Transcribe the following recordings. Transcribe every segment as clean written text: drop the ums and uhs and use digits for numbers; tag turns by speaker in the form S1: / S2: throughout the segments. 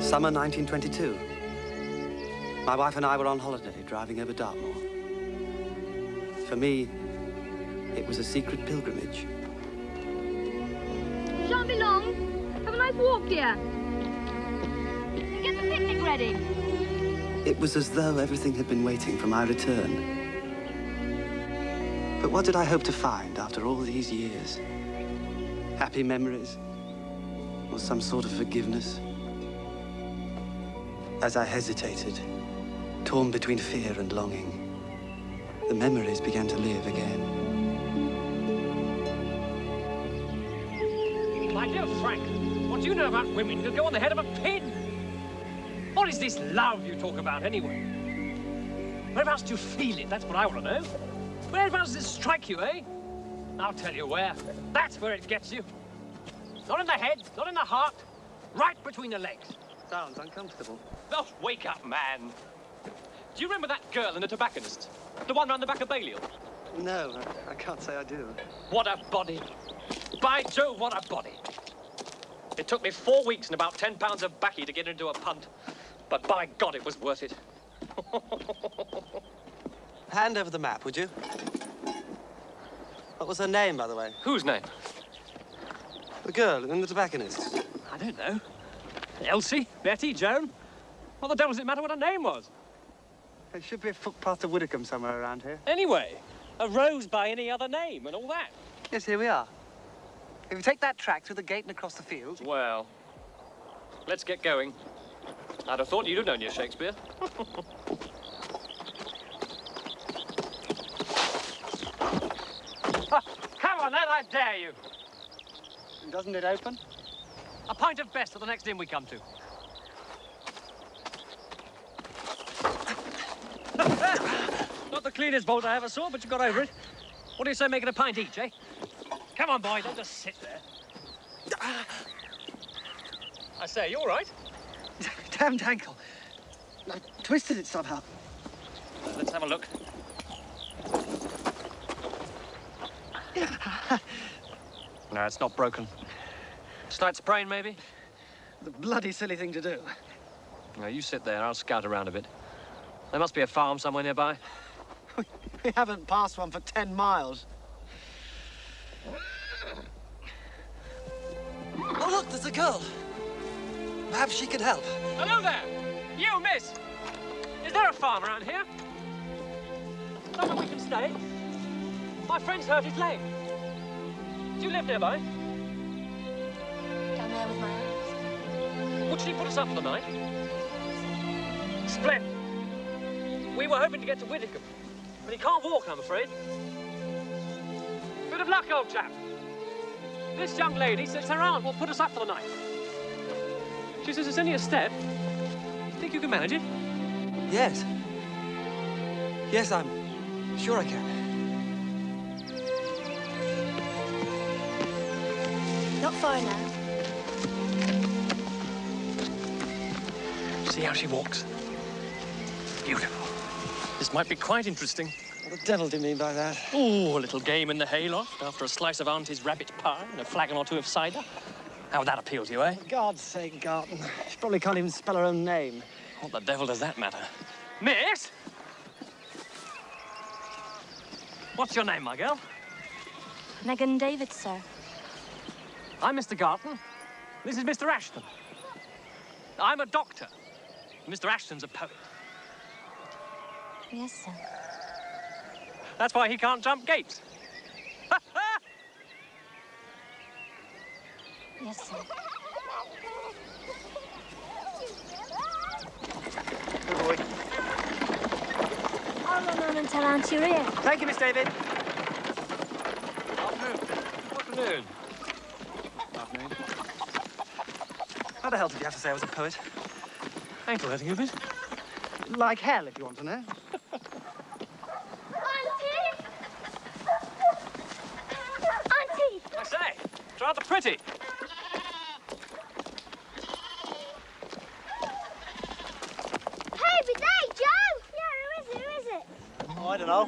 S1: Summer 1922. My wife and I were on holiday, driving over Dartmoor. For me, it was a secret pilgrimage.
S2: Shan't be long. Have a nice walk, dear. Get the picnic ready.
S1: It was as though everything had been waiting for my return. But what did I hope to find after all these years? Happy memories? Or some sort of forgiveness? As I hesitated, torn between fear and longing, the memories began to live again.
S3: My dear Frank, what do you know about women could go on the head of a pin? What is this love you talk about, anyway? Whereabouts do you feel it? That's what I want to know. Whereabouts does it strike you, eh? I'll tell you where. That's where it gets you. Not in the head, not in the heart, right between the legs.
S1: Sounds uncomfortable.
S3: Oh, wake up, man. Do you remember that girl in the tobacconist? The one round the back of Balliol?
S1: No, I can't say I do.
S3: What a body. By Jove, what a body. It took me 4 weeks and about 10 pounds of baccy to get into a punt. But by God, it was worth it.
S1: Hand over the map, would you? What was her name, by the way?
S3: Whose name?
S1: The girl in the tobacconist.
S3: I don't know. Elsie? Betty? Joan? What the devil does it matter what her name was?
S1: There should be a footpath to Widdicombe somewhere around here.
S3: Anyway, a rose by any other name and all that.
S1: Yes, here we are. If you take that track through the gate and across the field...
S3: Well, let's get going. I'd have thought you'd have known your Shakespeare. Come on, then, I dare you.
S1: Doesn't it open?
S3: A pint of best for the next inn we come to. Not the cleanest bolt I ever saw, but you got over it. What do you say making a pint each, eh? Come on, boy, don't just sit there. I say, you all right?
S1: Damned ankle. I twisted it somehow.
S3: Let's have a look. No, it's not broken. Slight sprain, maybe?
S1: The bloody silly thing to do.
S3: No, you sit there. I'll scout around a bit. There must be a farm somewhere nearby.
S1: We haven't passed one for 10 miles. Oh, look, there's a girl. Perhaps she can help.
S3: Hello there! You, miss! Is there a farm around here? Somewhere we can stay? My friend's hurt his leg. Do you live nearby?
S2: Down there with my aunt.
S3: Would she put us up for the night? Splendid. We were hoping to get to Widdicombe, but he can't walk, I'm afraid. Bit of luck, old chap. This young lady says her aunt will put us up for the night. She says it's only a step. Think you can manage it?
S1: Yes. Yes, I'm sure I can.
S2: Not far now.
S3: See how she walks? Beautiful. This might be quite interesting.
S1: What the devil do you mean by that?
S3: Oh, a little game in the hayloft after a slice of Auntie's rabbit pie and a flagon or two of cider. How would that appeal to you, eh?
S1: For God's sake, Garton. She probably can't even spell her own name.
S3: What the devil does that matter? Miss? What's your name, my girl?
S2: Megan David, sir.
S3: I'm Mr. Garton. This is Mr. Ashton. I'm a doctor. Mr. Ashton's a poet.
S2: Yes, sir.
S3: That's why he can't jump gates.
S2: Yes, sir.
S1: Good boy.
S2: I'll run on and tell Aunt you're here.
S1: Thank you, Miss David.
S3: Afternoon. Afternoon.
S1: Afternoon. How the hell did you have to say I was a poet?
S3: Ankle hurting you a bit?
S1: Like hell, if you want to know.
S2: Auntie! Auntie!
S3: I say, it's rather pretty.
S2: Hey, good day, Joe! Yeah, who is it?
S1: Oh, I don't know.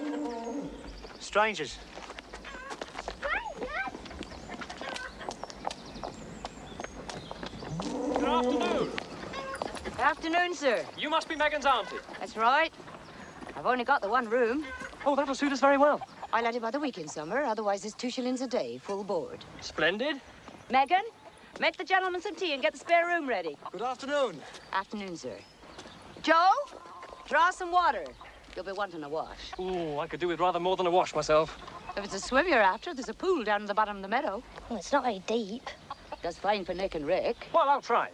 S1: Strangers.
S2: Strangers?
S3: Good afternoon.
S4: Afternoon, sir.
S3: You must be Megan's auntie.
S4: That's right. I've only got the one room.
S3: Oh, that'll suit us very well.
S4: I let it by the week in summer, otherwise it's 2 shillings a day, full board.
S3: Splendid.
S4: Megan, make the gentleman some tea and get the spare room ready.
S5: Good afternoon.
S4: Afternoon, sir. Joe, draw some water. You'll be wanting a wash.
S3: Oh, I could do with rather more than a wash myself.
S4: If it's a swim you're after, there's a pool down at the bottom of the meadow.
S2: Well, it's not very deep.
S4: Does fine for Nick and Rick.
S3: Well, I'll try it.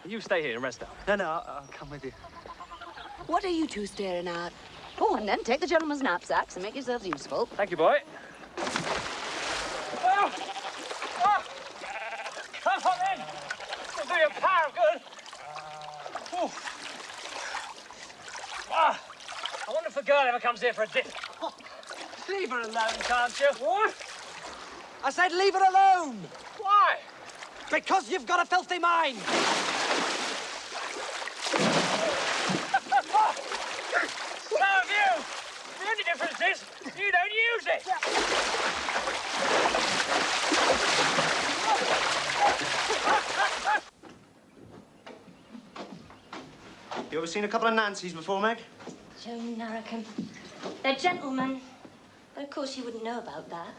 S3: You stay here and rest up.
S1: No, I'll come with you.
S4: What are you two staring at? Go on then, take the gentleman's knapsacks and make yourselves useful.
S3: Thank you, boy. Oh! Oh! Come on in. It'll do you a power of good. Oh. Ah. I wonder if the girl ever comes here for a dip. Oh. Leave her alone, can't you? What?
S5: I said leave it alone!
S3: Why?
S5: Because you've got a filthy mind!
S3: So have you. The only difference is you don't use it.
S5: You ever seen a couple of Nancys before, Meg?
S2: Joe Narracombe. They're gentlemen. But of course you wouldn't know about that.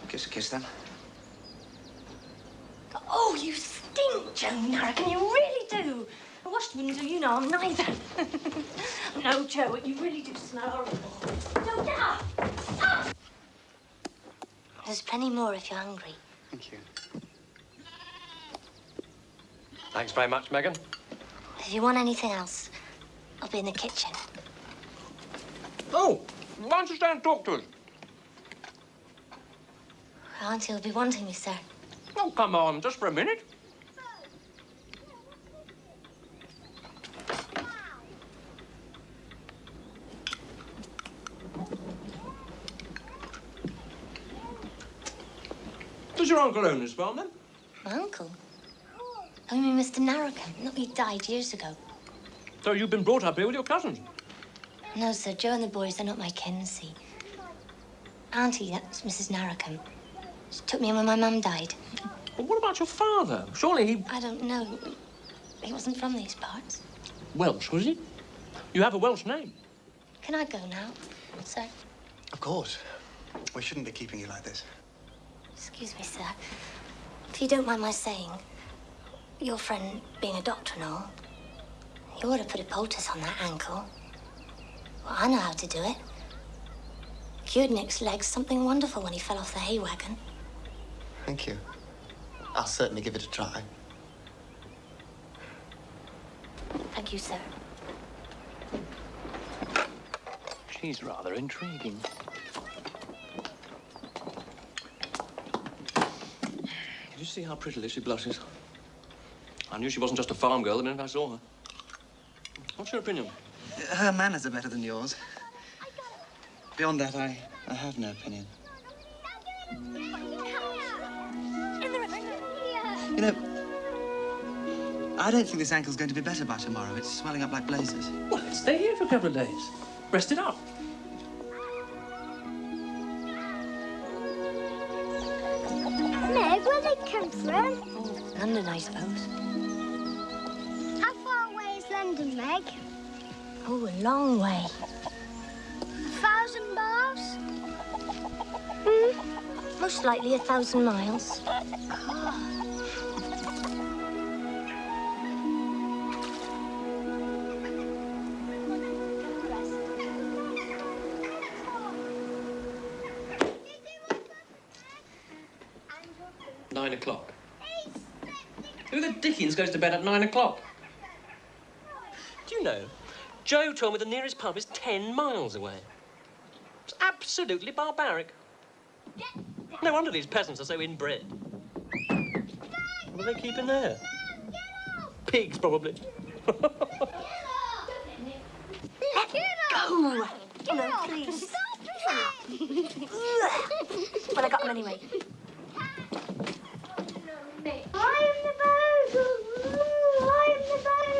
S5: Kiss a kiss, then.
S2: Oh, you stink, Joe Narracombe. You really do. I washed wouldn't do you no harm neither. No, Joe, you really do smell horrible. Joe, get up! Ah! There's plenty more if you're hungry.
S1: Thank you.
S3: Thanks very much, Megan.
S2: If you want anything else, I'll be in the kitchen.
S3: Oh, why don't you stay and talk to us?
S2: Auntie will be wanting me, sir.
S3: Oh, come on, just for a minute. Does your uncle own this farm, then?
S2: My uncle? I mean, Mr. Narracombe. No, he died years ago.
S3: So you've been brought up here with your cousins?
S2: No, sir, Joe and the boys, they're not my kin, see. Auntie, that's Mrs. Narracombe. She took me in when my mum died.
S3: But what about your father? Surely he...
S2: I don't know. He wasn't from these parts.
S3: Welsh, was he? You have a Welsh name.
S2: Can I go now, sir?
S6: Of course. We shouldn't be keeping you like this.
S2: Excuse me, sir. If you don't mind my saying, your friend being a doctor and all, you ought to put a poultice on that ankle. Well, I know how to do it. Cured Nick's legs something wonderful when he fell off the hay wagon.
S6: Thank you. I'll certainly give it a try.
S2: Thank you, sir.
S3: She's rather intriguing. Did you see how prettily she blushes? I knew she wasn't just a farm girl the minute I saw her. What's your opinion?
S1: Her manners are better than yours. Beyond that, I have no opinion. You know, I don't think this ankle's going to be better by tomorrow. It's swelling up like blazes.
S3: Well, let's stay here for a couple of days. Rest it up.
S2: Meg, where they come from? London, I suppose.
S7: How far away is London, Meg?
S2: Oh, a long way.
S7: 1,000 miles?
S2: Most likely 1,000 miles.
S3: Nine o'clock. Who the dickens goes to bed at 9 o'clock? Do you know, Joe told me the nearest pub is 10 miles away. It's absolutely barbaric. No wonder these peasants are so inbred. What do they keep in there? Pigs, probably.
S2: Let go! No, please. Well, I got them anyway.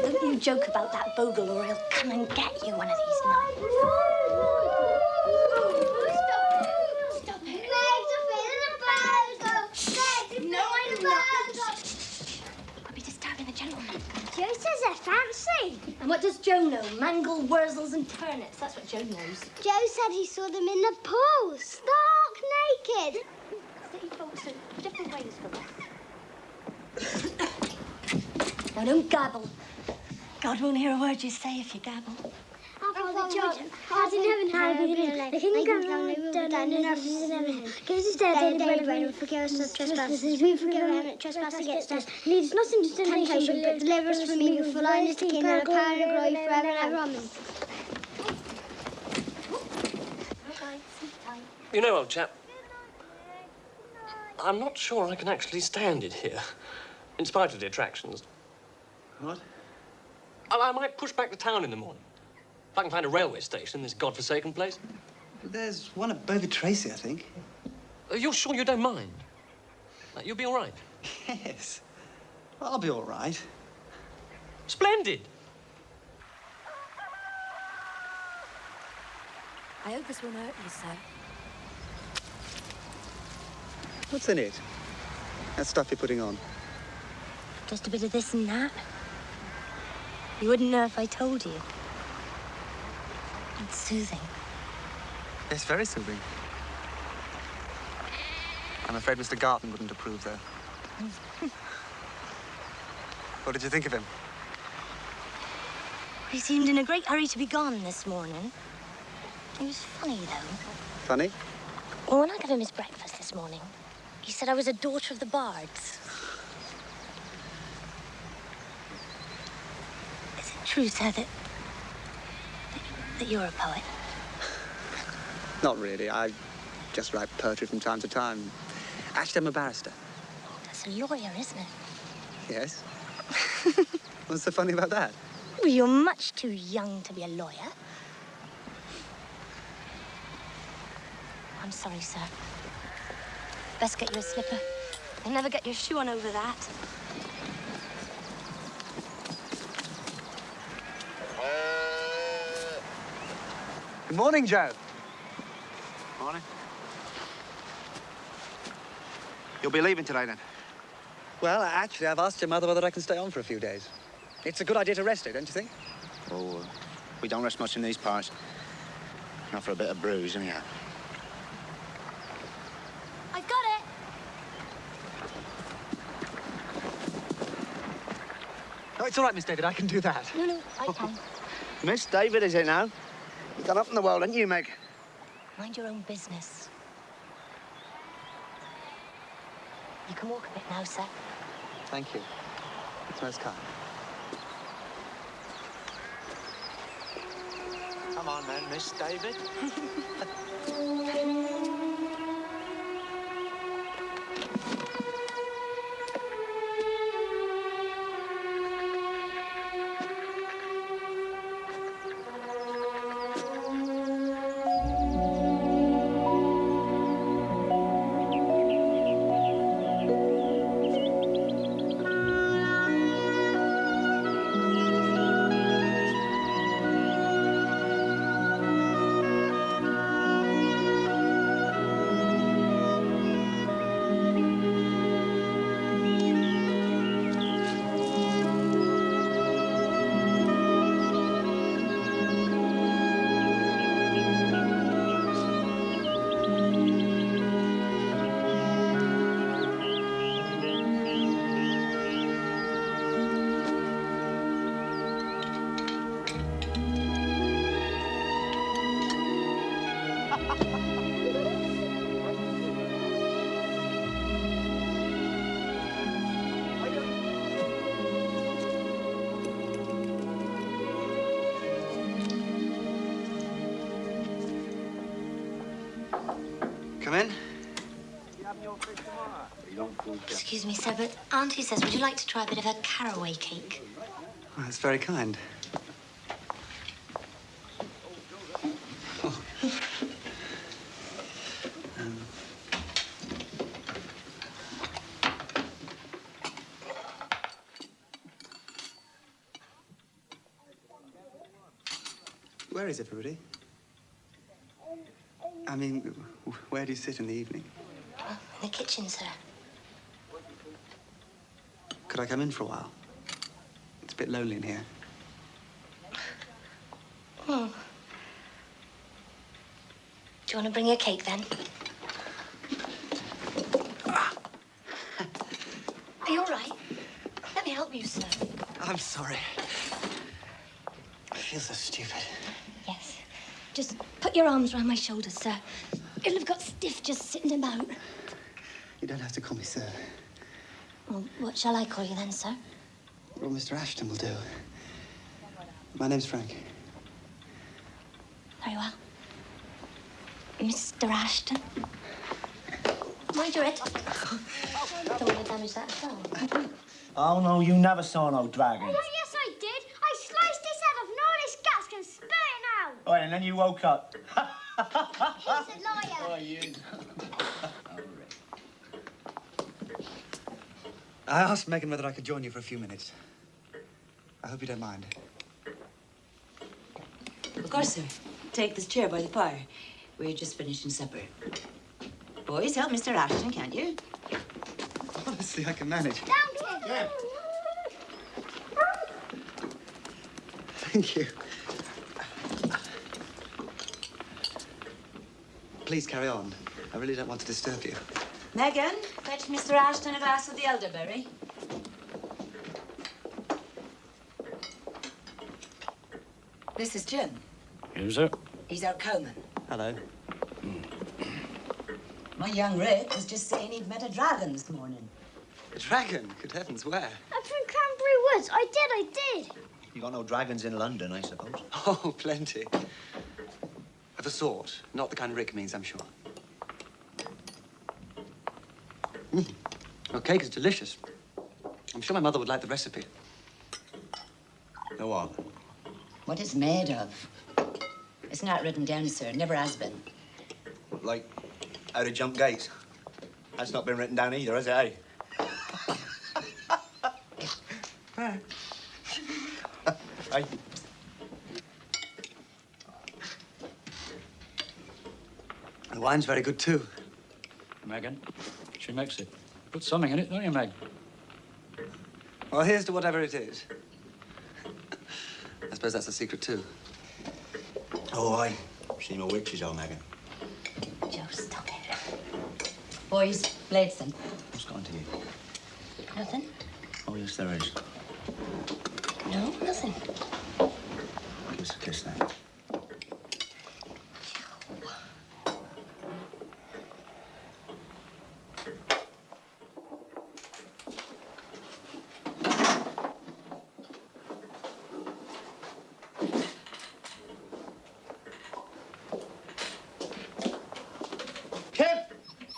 S2: Don't you joke about that bogle or he'll come and get you one of these nights.
S7: Stop it. No, I'm not.
S2: I'll be disturbing the gentleman.
S7: Is it fancy?
S2: And what does Joe know? Mangle, wurzels and turnips. That's what Joe knows.
S7: Joe said he saw them in the pool, stark naked.
S2: City folks are different ways from us. Now, don't gabble. God won't hear a word you say if you gabble.
S7: Father John, as in heaven, hallowed be thy name. The kingdom come, thy will be done on earth as in heaven. Give us this day our daily bread, and forgive us our trespasses, we forgive them that trespass against us. Lead us not into temptation, but deliver us from evil. For thine is the kingdom, and the power, and the glory, forever and ever. Amen.
S3: You know, old chap, I'm not sure I can actually stand it here, in spite of the attractions.
S1: What?
S3: I might push back to town in the morning. If I can find a railway station in this godforsaken place.
S1: There's one at Bovey Tracy, I think.
S3: You're sure you don't mind? You'll be all right?
S1: Yes. Well, I'll be all right.
S3: Splendid!
S4: I hope this won't hurt you, sir.
S1: What's in it? That stuff you're putting on.
S2: Just a bit of this and that. You wouldn't know if I told you. It's soothing.
S1: It's very soothing. I'm afraid Mr. Garton wouldn't approve, though. What did you think of him?
S2: He seemed in a great hurry to be gone this morning. He was funny, though.
S1: Funny?
S2: Well, when I gave him his breakfast this morning, he said I was a daughter of the bards. Is it true, sir, that you're a poet?
S1: Not really. I just write poetry from time to time. Actually, I'm a barrister.
S2: That's a lawyer, isn't it?
S1: Yes. What's so funny about that?
S2: Well, you're much too young to be a lawyer. I'm sorry, sir. Best get you a slipper. You'll never get your shoe on over that.
S1: Good morning, Joe.
S5: Morning. You'll be leaving today, then?
S1: Well, actually, I've asked your mother whether I can stay on for a few days. It's a good idea to rest her, don't you think?
S5: Oh, we don't rest much in these parts. Not for a bit of bruise, anyhow.
S2: I've got it.
S1: Oh, it's all right, Miss David. I can do that.
S2: No, I can.
S5: Miss David, is it now? You've gone up in the world, haven't you, Meg?
S2: Mind your own business. You can walk a bit now, sir.
S1: Thank you. It's most kind.
S5: Come on, then, Miss David.
S1: Come in.
S2: Excuse me, sir, but Auntie says, would you like to try a bit of her caraway cake?
S1: Well, that's very kind. Where is everybody? I mean, where do you sit in the evening?
S2: Oh, in the kitchen, sir.
S1: Could I come in for a while? It's a bit lonely in here.
S2: Hmm. Do you want to bring a cake, then? Are you all right? Let me help you, sir.
S1: I'm sorry. I feel so stupid.
S2: Yes. Just put your arms around my shoulders, sir. It'll have got stiff just sitting about.
S1: You don't have to call me sir.
S2: Well, what shall I call you then, sir?
S1: Well, Mr. Ashton will do. My name's Frank.
S2: Very well. Mr. Ashton. Mind your head. Don't want to damage that at all.
S5: Oh, no, you never saw no dragon.
S7: Oh, yes, I did. I sliced his head off and all his guts can spit it out.
S5: Oh, and then you woke up.
S7: He's a liar.
S5: Oh, you.
S1: I asked Megan whether I could join you for a few minutes. I hope you don't mind.
S4: Of course, sir. Take this chair by the fire. We're just finishing supper. Boys, help Mr. Ashton, can't you?
S1: Honestly, I can manage.
S7: Don't
S5: Yeah.
S1: Thank you. Please carry on. I really don't want to disturb you.
S4: Megan, fetch Mr. Ashton a glass of the elderberry. This is Jim.
S3: Who's it?
S4: He's our cowman.
S1: Hello.
S4: My young Rick was just saying he'd met a dragon this morning.
S1: A dragon? Good heavens, where?
S7: I'm from Cranberry Woods. I did.
S5: You got no dragons in London, I suppose.
S1: Oh, plenty. Of a sort. Not the kind Rick means, I'm sure. Your cake is delicious. I'm sure my mother would like the recipe.
S5: Go on.
S4: What it's made of? It's not written down, sir. Never has been.
S5: Like, how to jump gates. That's not been written down either, has it, eh? Hey.
S1: The wine's very good, too.
S3: Megan, she makes it. Put something in it, don't you, Meg?
S1: Well, here's to whatever it is. I suppose that's a secret, too.
S5: Oh, aye. See my witches, old Megan.
S2: Joe, stop it.
S4: Boys, Bladeston.
S5: What's gone to you?
S2: Nothing?
S5: Oh, yes, there is.
S2: No, nothing.
S5: Give us a kiss, then.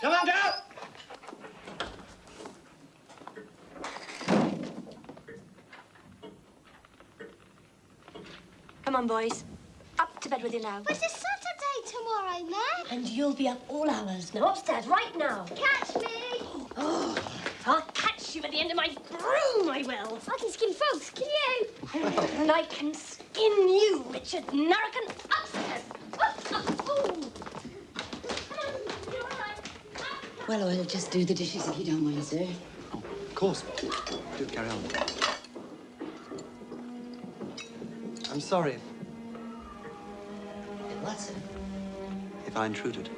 S1: Come on, down!
S2: Come on, boys. Up to bed with you now.
S7: But it's Saturday tomorrow, Meg.
S2: And you'll be up all hours. Now, upstairs, right now.
S7: Catch me.
S2: Oh, I'll catch you at the end of my broom, I will.
S7: I can skin frogs, can you?
S2: And I can skin you, Richard Narracan, upstairs. Oh.
S4: Well, I'll just do the dishes if you don't mind, sir.
S1: Oh, of course. Do carry on. I'm sorry
S4: What, sir?
S1: if I intruded.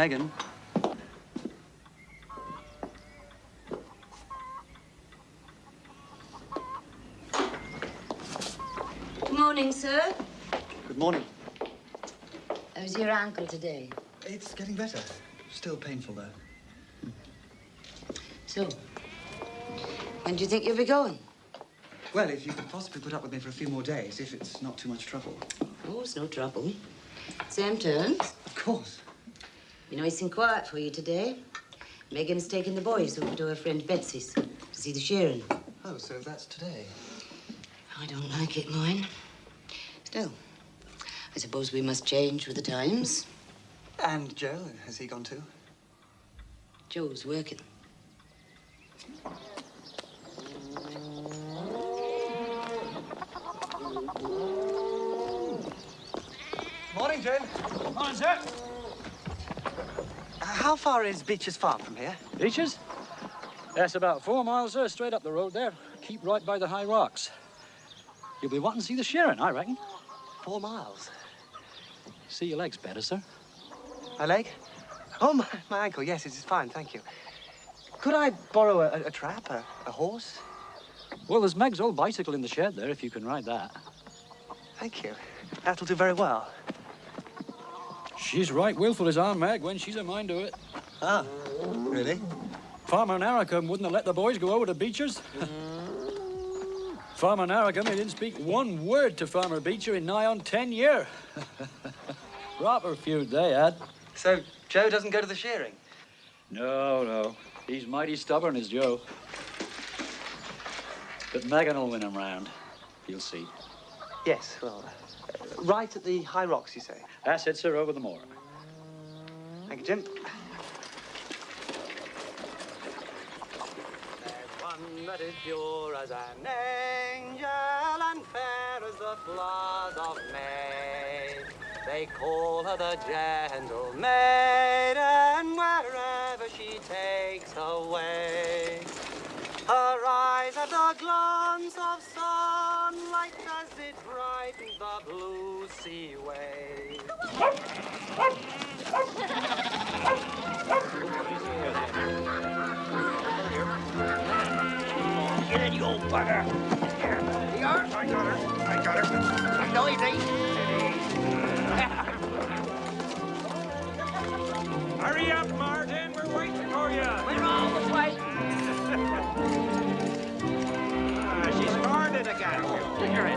S1: Megan?
S4: Good morning, sir.
S1: Good morning.
S4: How's your ankle today?
S1: It's getting better. Still painful, though.
S4: So, When do you think you'll be going?
S8: Well, if you could possibly put up with me for a few more days, if it's not too much trouble.
S4: Oh, it's no trouble. Same terms.
S8: Of course.
S4: Be nice and quiet for you today. Megan's taking the boys over to her friend Betsy's to see the shearing.
S8: Oh, so that's today.
S4: I don't like it, mine. Still, I suppose we must change with the times.
S8: And Joe, has he gone too?
S4: Joe's working.
S8: Morning, Jane.
S3: Morning, sir.
S1: How far is Beecher's farm from here?
S3: Beaches? That's about 4 miles, sir, straight up the road there. Keep right by the high rocks. You'll be wanting to see the shearing, I reckon.
S1: 4 miles.
S3: See your legs better, sir.
S1: My leg? Oh, my ankle. Yes, it is fine, thank you. Could I borrow a trap, a horse?
S3: Well, there's Meg's old bicycle in the shed there, if you can ride that.
S1: Thank you. That'll do very well.
S3: She's right willful as our Meg when she's a mind to it.
S1: Ah, really?
S3: Farmer Narracombe wouldn't have let the boys go over to Beecher's. Farmer Narracombe, he didn't speak one word to Farmer Beecher in nigh on 10 years. Proper feud they had.
S1: So, Joe doesn't go to the shearing?
S3: No. He's mighty stubborn, is Joe. But Megan will win him round. You'll see.
S1: Yes, well, right at the high rocks, you say?
S3: That's it, sir, over the moor.
S1: Thank you, Jim.
S9: There's one that is pure as an angel and fair as the flowers of May. They call her the gentle maiden wherever she takes her way. Her eyes have the glance of sunlight as it brightens the blue sea wave.
S5: Get in, you old bugger. Here you are. I got her. Noisy.
S3: Hurry up, Martin. We're waiting for you.
S9: We're always waiting.
S5: She's started again.
S3: You're in.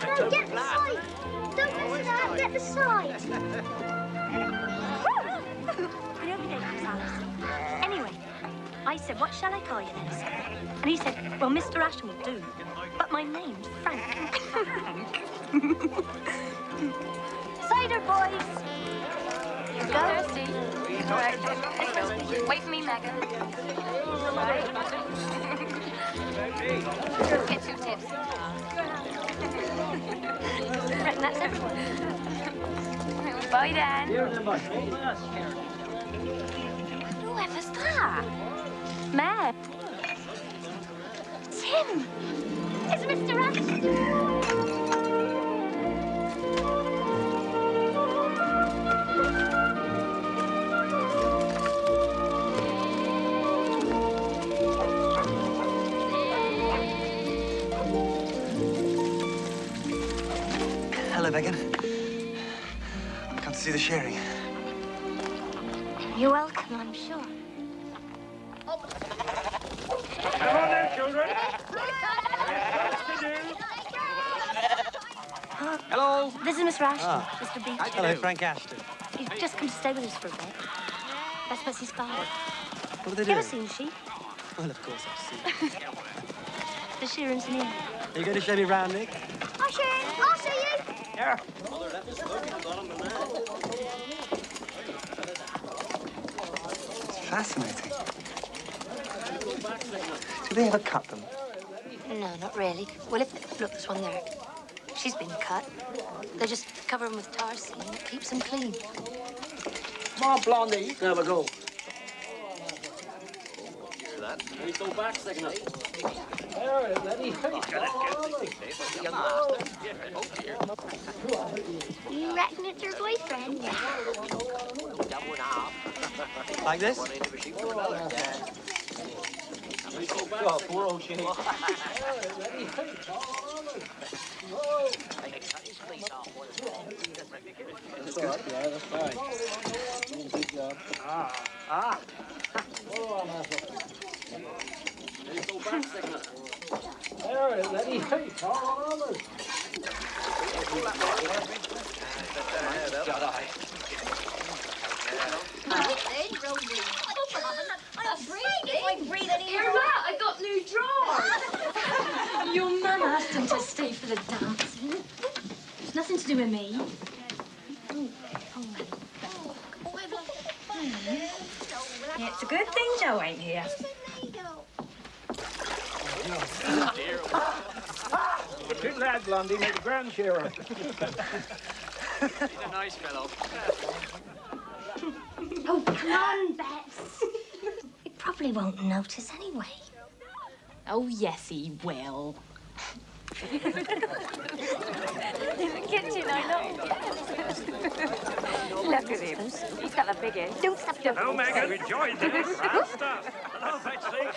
S7: No, get the side. Don't mess it up. Get the side.
S2: I don't think it was Alice. Anyway, I said, what shall I call you then, sir? And he said, well, Mr. Ashton will do, but my name's Frank. Cider, boys. Go.
S10: Thirsty. All right, let's go. Wait for me, Megan. All right. Get 2 tips.
S2: Reckon that's everyone.
S10: Bye, Dan.
S2: Whoever's that? Meg. It's him. It's Mr. Ashton.
S1: Hello, Megan. I've come to see the shearing.
S2: You're welcome, I'm sure.
S3: Come on then, children.
S1: Hello.
S2: This is Mr. Ashton, Mr. Beach.
S1: Hello, Frank Ashton.
S2: He's just come to stay with us for a bit. That's Bessie's father.
S1: What are they
S2: You
S1: doing?
S2: ever seen sheep?
S1: Well, of course I've seen.
S2: The shearing's near.
S1: Are you going to show me round, Nick?
S7: I'll show you. I'll show you.
S1: Yeah. It's fascinating. Do they ever cut them?
S2: No, not really. Well, if... Look, there's one there. She's been cut. They just cover them with tar seam and it keeps them clean.
S5: Come on, Blondie, you can have a go.
S3: Let's go back, second up.
S7: You reckon it's her boyfriend?
S1: Like this?
S3: That's good. Yeah, that's fine. Good job. Ah. There it is, Letty. Hey, call on over.
S10: I got new drawers. Your mum asked him to stay for the dancing. It's nothing to do with me.
S4: Yeah, it's a good thing Joe ain't here.
S3: Good lad, Blondie. Make a grand cheerer.
S9: He's a nice fellow.
S2: Oh, come on, Bets. He probably won't notice anyway.
S10: Oh, yes, he will. In the kitchen, I know. Look at him. He's got a big head. Don't stop your
S3: Oh, Megan, rejoice. Grand stuff. Hello, Betsy.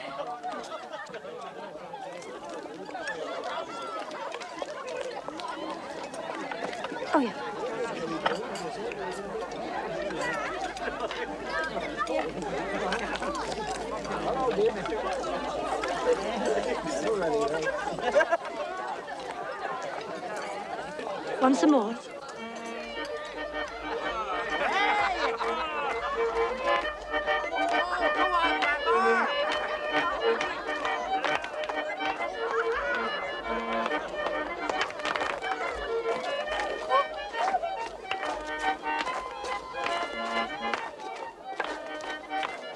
S2: Oh, yeah. Want some more?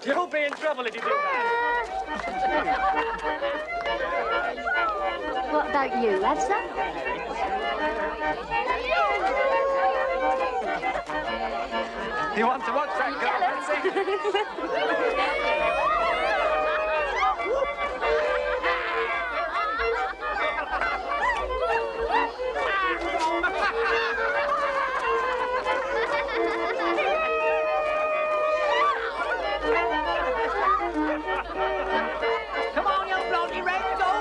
S3: You'll be in trouble if you do that.
S2: What about you, Edsa?
S3: You want to watch that girl
S9: Come on, young blondie, ready to go?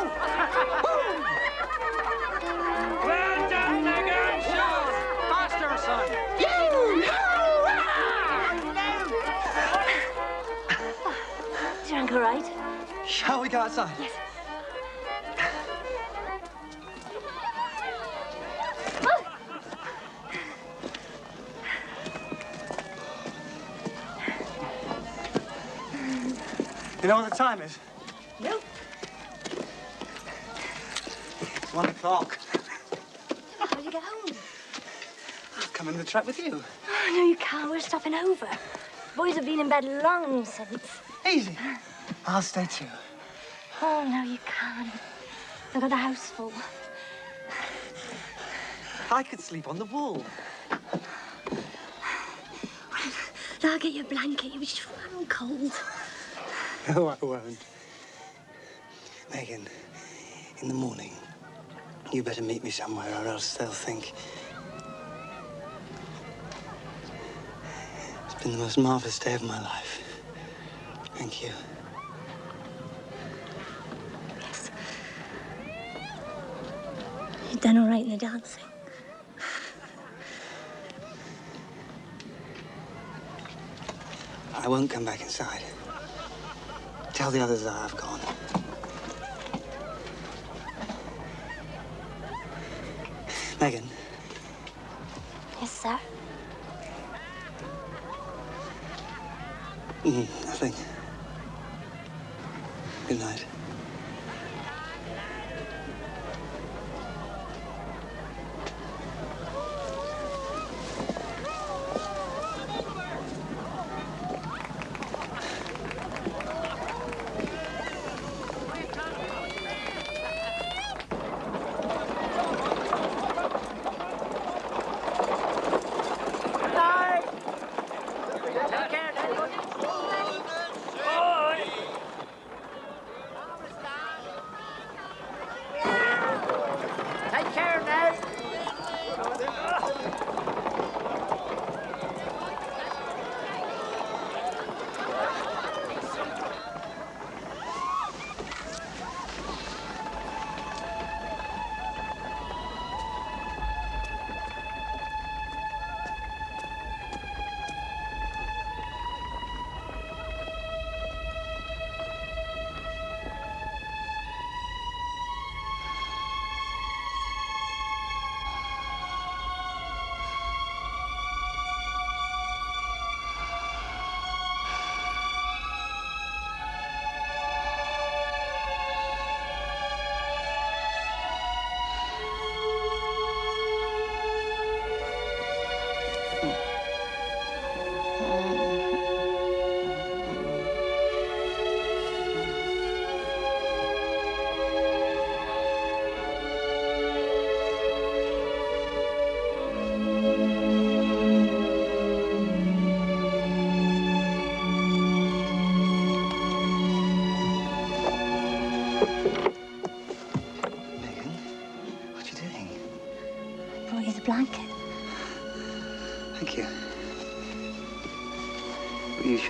S3: Well done, Megan. Sean. Faster, son.
S2: Is your ankle right?
S8: Shall we go outside?
S2: Yes.
S8: You know what the time is?
S2: Nope.
S8: It's 1 o'clock.
S2: How do you get home?
S8: I'll come in the truck with you.
S2: Oh, no, you can't. We're stopping over. Boys have been in bed long since.
S8: Easy. I'll stay too.
S2: Oh, no, you can't. I've got the house full.
S8: I could sleep on the wall.
S2: I'll get you a blanket. You'll be so cold.
S8: No, I won't. Megan, in the morning, you better meet me somewhere or else they'll think... It's been the most marvelous day of my life. Thank you.
S2: Yes. You've done all right in the dancing.
S8: I won't come back inside. Tell the others that I've gone. Megan.
S2: Yes, sir.
S8: Nothing. Good night.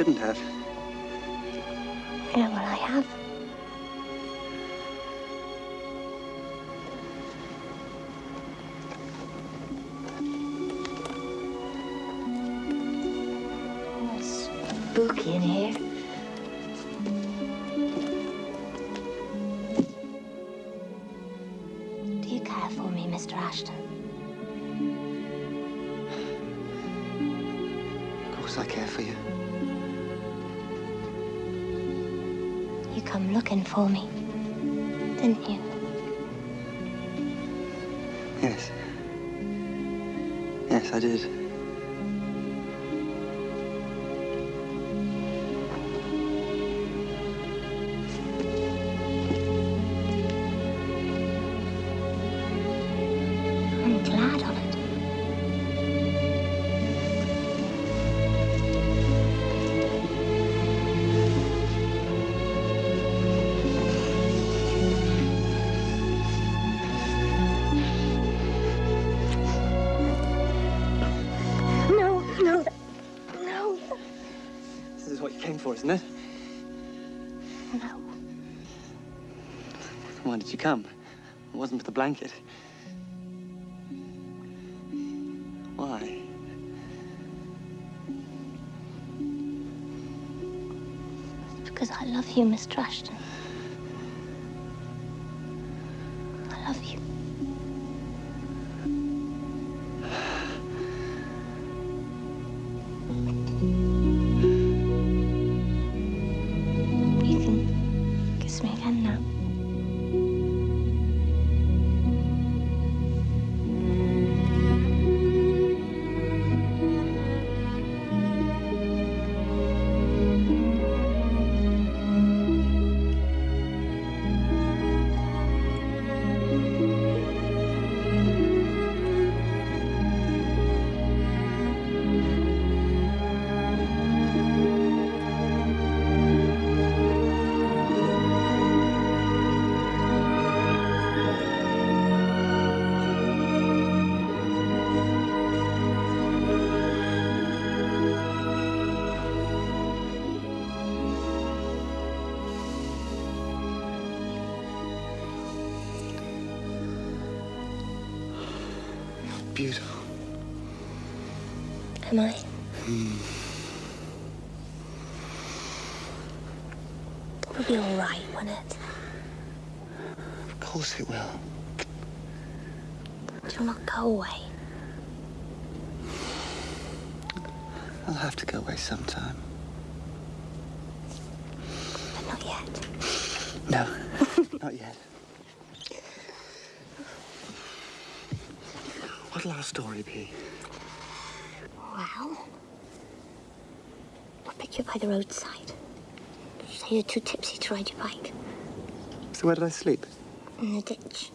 S8: shouldn't have.
S2: Yeah, well, I have.
S4: Oh, it's spooky in here.
S2: Do you care for me, Mr. Ashton?
S8: Of course I care for you.
S2: You come looking for me, didn't you?
S8: Yes. Yes, I did.
S2: I'm glad of it. No.
S8: This is what you came for, isn't it?
S2: No.
S8: Why did you come? It wasn't for the blanket. Why?
S2: Because I love you, Mr. Ashton. I love you. You can kiss me again now.
S8: Beautiful.
S2: Am I? It'll be all right, won't it?
S8: Of course it will.
S2: You'll not go away.
S8: I'll have to go away sometime.
S2: But not yet.
S8: No, not yet. What'll our story be?
S2: Well, I'll pick you up by the roadside. Say you're too tipsy to ride your bike.
S8: So where did I sleep?
S2: In the ditch.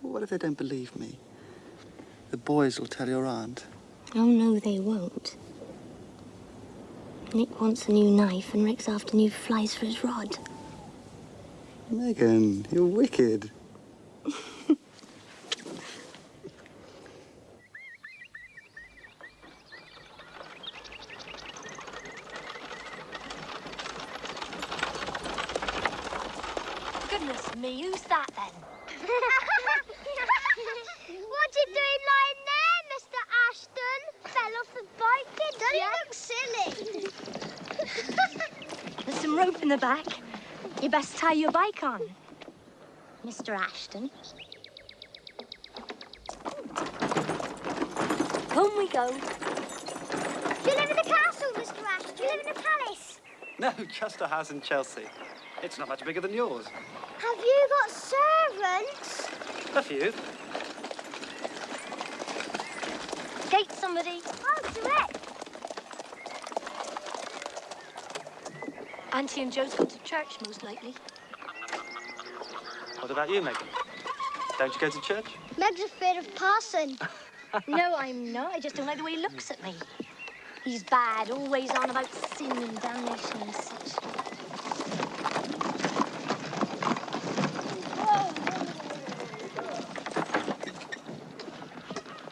S8: What if they don't believe me? The boys will tell your aunt.
S2: Oh, no, they won't. Nick wants a new knife and Rick's after new flies for his rod.
S8: Megan, you're wicked.
S2: Goodness me, who's that then?
S7: What you doing lying there, Mr. Ashton? Fell off the bike, did you? Don't look silly.
S10: There's some rope in the back. You best tie your bike on.
S2: Mr. Ashton.
S10: Home we go.
S7: Do you live in a castle, Mr. Ashton? Do you live in a palace?
S1: No, just a house in Chelsea. It's not much bigger than yours.
S7: Have you got servants?
S1: A few.
S10: Gate somebody.
S7: I'll do it.
S10: Auntie and Joe's gone to church most likely.
S1: What about you, Megan? Don't you go to church?
S7: Meg's afraid of parson.
S10: No, I'm not. I just don't like the way he looks at me. He's bad, always on about sin and damnation and such.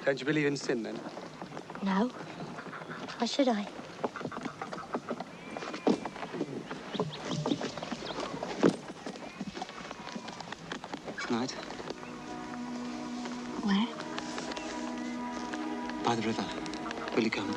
S1: Don't you believe in sin, then?
S2: No. Why should I?
S8: Tonight,
S2: Where?
S8: by the river. Will you come?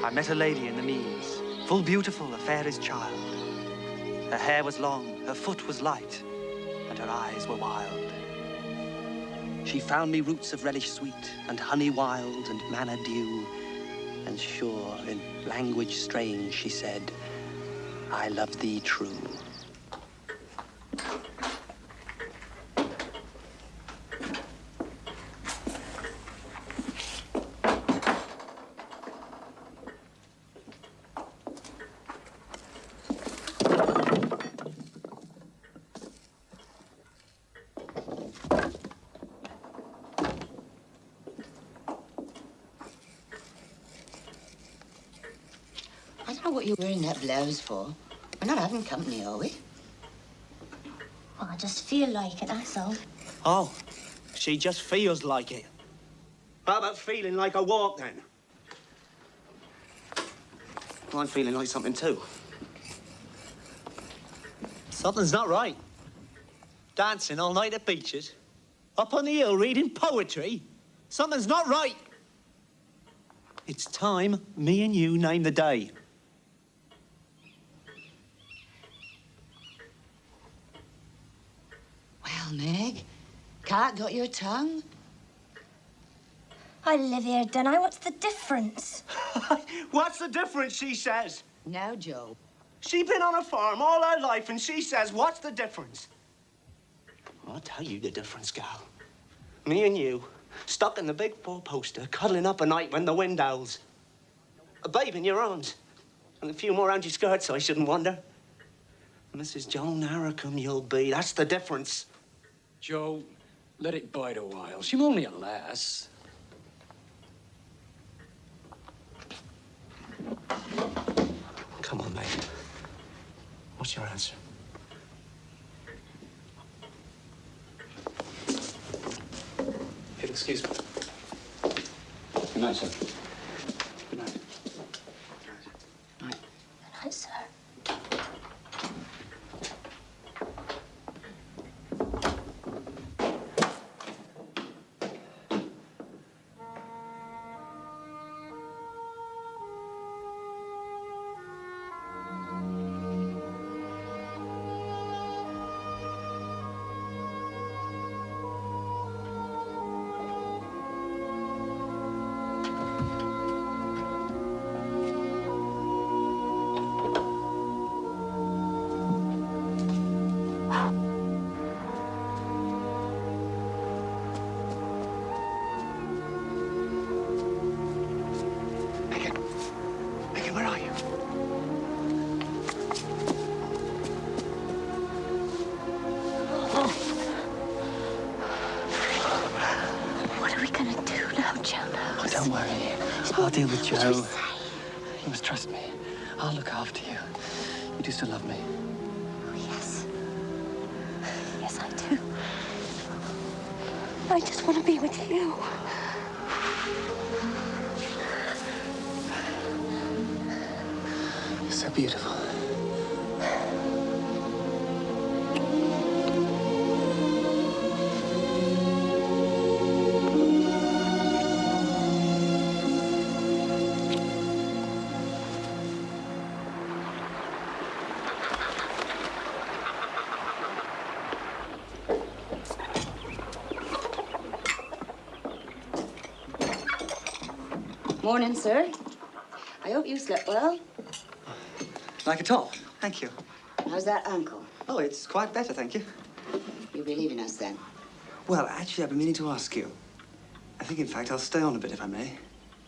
S1: I met a lady in the meads, full beautiful, a fair as child. Her hair was long, her foot was light, and her eyes were wild. She found me roots of relish sweet, and honey wild, and manna dew. And sure, in language strange, she said, I love thee true.
S4: I don't know what you're wearing that blouse for. We're not having company, are we?
S2: Well, I just feel like it, that's all.
S5: Oh, she just feels like it. How about feeling like a walk, then?
S1: Well, I'm feeling like something too.
S5: Something's not right. Dancing all night at beaches. Up on the hill reading poetry. Something's not right. It's time me and you name the day.
S4: Well, Meg, cat got your tongue?
S2: I live here, don't I? What's the difference?
S5: What's the difference, she says?
S4: Now, Joe.
S5: She been on a farm all her life, and she says, what's the difference? I'll tell you the difference, gal. Me and you, stuck in the big four-poster, cuddling up a night when the wind howls. A babe in your arms, and a few more round your skirts, I shouldn't wonder. Mrs. Joan Harricum you'll be, that's the difference.
S3: Joe, let it bide a while. She's only a lass.
S5: Come on, mate. What's your answer?
S8: If you'll excuse me. Good night, sir. Good night.
S2: Good night, sir.
S5: Megan, where are you?
S2: What are we gonna do now, Joe?
S8: Oh, don't worry. I'll deal with Joe. You must trust me. I'll look after you. You do still love me.
S2: Oh, yes. Yes, I do. I just want to be with you.
S8: You're so beautiful.
S4: Morning, sir. I hope you slept well.
S8: Like a top. Thank you.
S4: How's that ankle?
S8: Oh, it's quite better, thank you.
S4: You'll be leaving us then?
S8: Well, actually, I've been meaning to ask you. I think, in fact, I'll stay on a bit, if I may.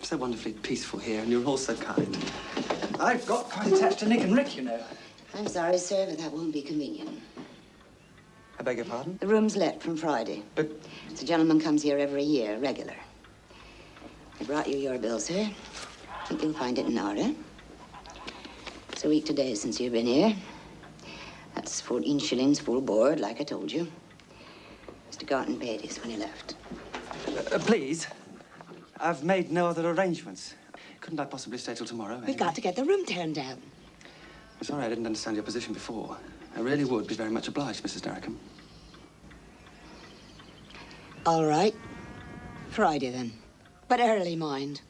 S8: It's so wonderfully peaceful here, and you're all so kind. I've got quite attached to Nick and Rick, you know.
S4: I'm sorry, sir, but that won't be convenient.
S8: I beg your pardon?
S4: The room's let from Friday.
S8: But...
S4: The gentleman comes here every year, regular. I brought you your bill, sir. I think you'll find it in order. It's a week today since you've been here. That's 14 shillings full board, like I told you. Mr. Garton paid his when he left.
S8: Please. I've made no other arrangements. Couldn't I possibly stay till tomorrow?
S4: We've got to get the room turned down.
S8: I'm sorry I didn't understand your position before. I really would be very much obliged, Mrs. Narracombe.
S4: All right. Friday, then. But early, mind.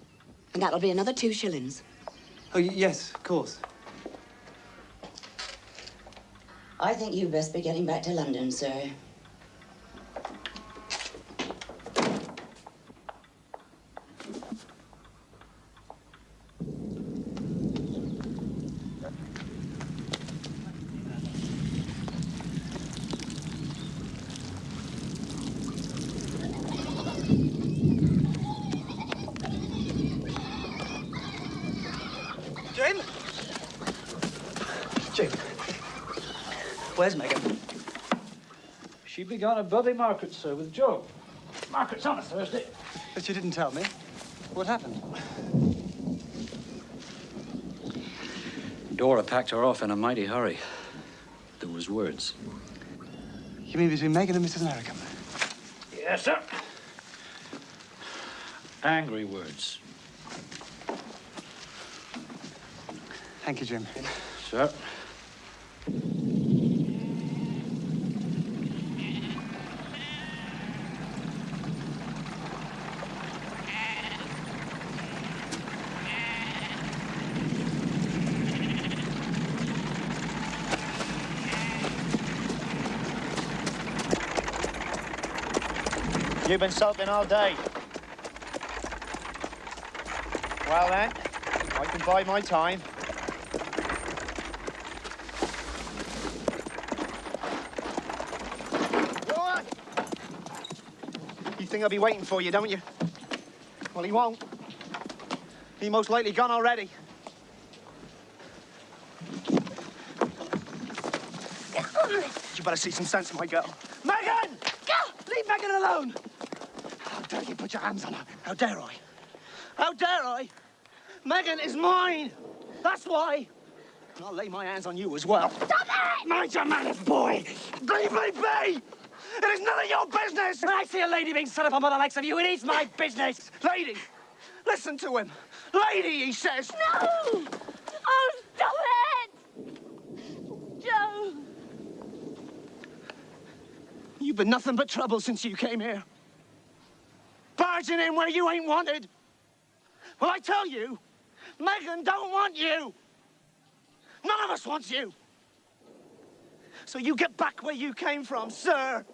S4: And that'll be another 2 shillings.
S8: Oh, yes, of course.
S4: I think you'd best be getting back to London, sir.
S8: Jim? Jim. Where's Megan?
S3: She began a Bobby market, sir, with Joe. Market's on a Thursday.
S8: But you didn't tell me. What happened?
S11: Dora packed her off in a mighty hurry. There was words.
S8: You mean between Megan and Mrs. Narracombe?
S3: Yes, sir. Angry words.
S8: Thank you, Jim.
S3: Sir.
S5: You've been sulking all day. Well then, I can bide my time. Go on! You think I'll be waiting for you, don't you? Well, he won't. He most likely gone already. You better see some sense, my girl. Megan! Go! Leave Megan alone! How dare you put your hands on her? How dare I? How dare I? Megan is mine! That's why! And I'll lay my hands on you as well.
S7: Stop it!
S5: Mind your manners, boy! Leave me be! It is none of your business!
S1: When I see a lady being set up on by the likes of you, it is my business.
S5: Lady! Listen to him! Lady, he says!
S7: No! Oh, stop it! Joe!
S5: You've been nothing but trouble since you came here. Barging in where you ain't wanted. Well, I tell you, Megan don't want you. None of us wants you. So you get back where you came from, sir.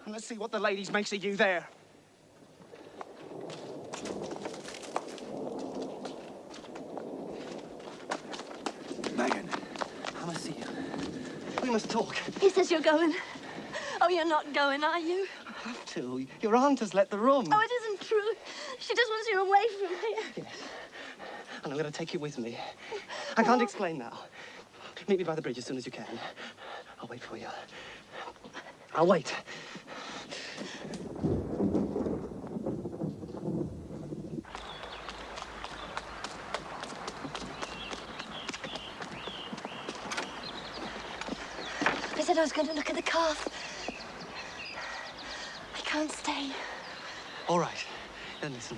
S5: And let's see what the ladies makes of you there.
S8: Megan, I must see you. We must talk.
S10: He says you're going. Oh, you're not going, are you?
S8: I have to. Your aunt has let the room.
S10: Oh, it isn't true. She just wants you away from here.
S8: Yes. And I'm going to take you with me. I can't explain now. Meet me by the bridge as soon as you can. I'll wait for you. I'll wait.
S10: I said I was going to look at the calf. I can't stay.
S8: All right. Then listen.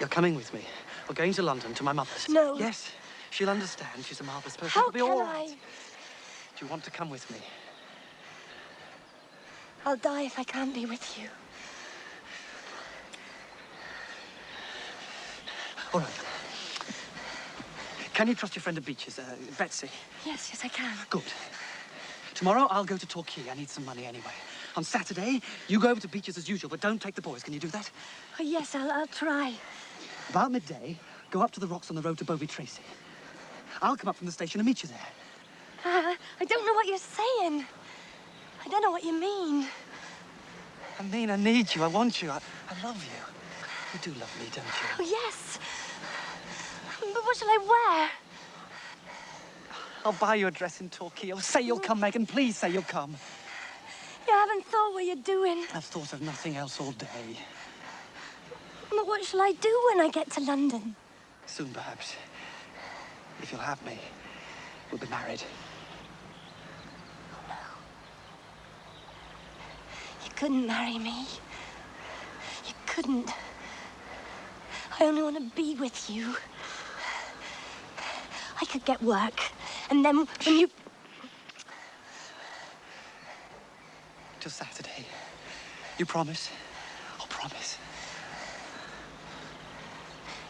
S8: You're coming with me. We're going to London, to my mother's.
S10: No.
S8: Yes. She'll understand. She's a marvellous person.
S10: How
S8: It'll be
S10: can
S8: all
S10: I?
S8: right. Do you want to come with me?
S10: I'll die if I can't be with you.
S8: All right. Can you trust your friend at Beach's, Betsy?
S10: Yes, I can.
S8: Good. Tomorrow I'll go to Torquay. I need some money anyway.
S1: On Saturday, you go over to Beaches as usual, but don't take the boys. Can you do that?
S10: Oh, yes, I'll try.
S1: About midday, go up to the rocks on the road to Bovey Tracy. I'll come up from the station and meet you there.
S10: I don't know what you're saying. I don't know what you mean.
S1: I mean, I need you. I want you. I love you. You do love me, don't you?
S10: Oh, yes. But what shall I wear?
S1: I'll buy you a dress in Torquay. Oh, say you'll come, Megan. Please say you'll come.
S10: You haven't thought what you're doing.
S1: I've thought of nothing else all day.
S10: But what shall I do when I get to London?
S1: Soon, perhaps. If you'll have me, we'll be married.
S10: Oh, no. You couldn't marry me. You couldn't. I only want to be with you. I could get work, and then when you...
S1: Till Saturday. You promise? I'll promise.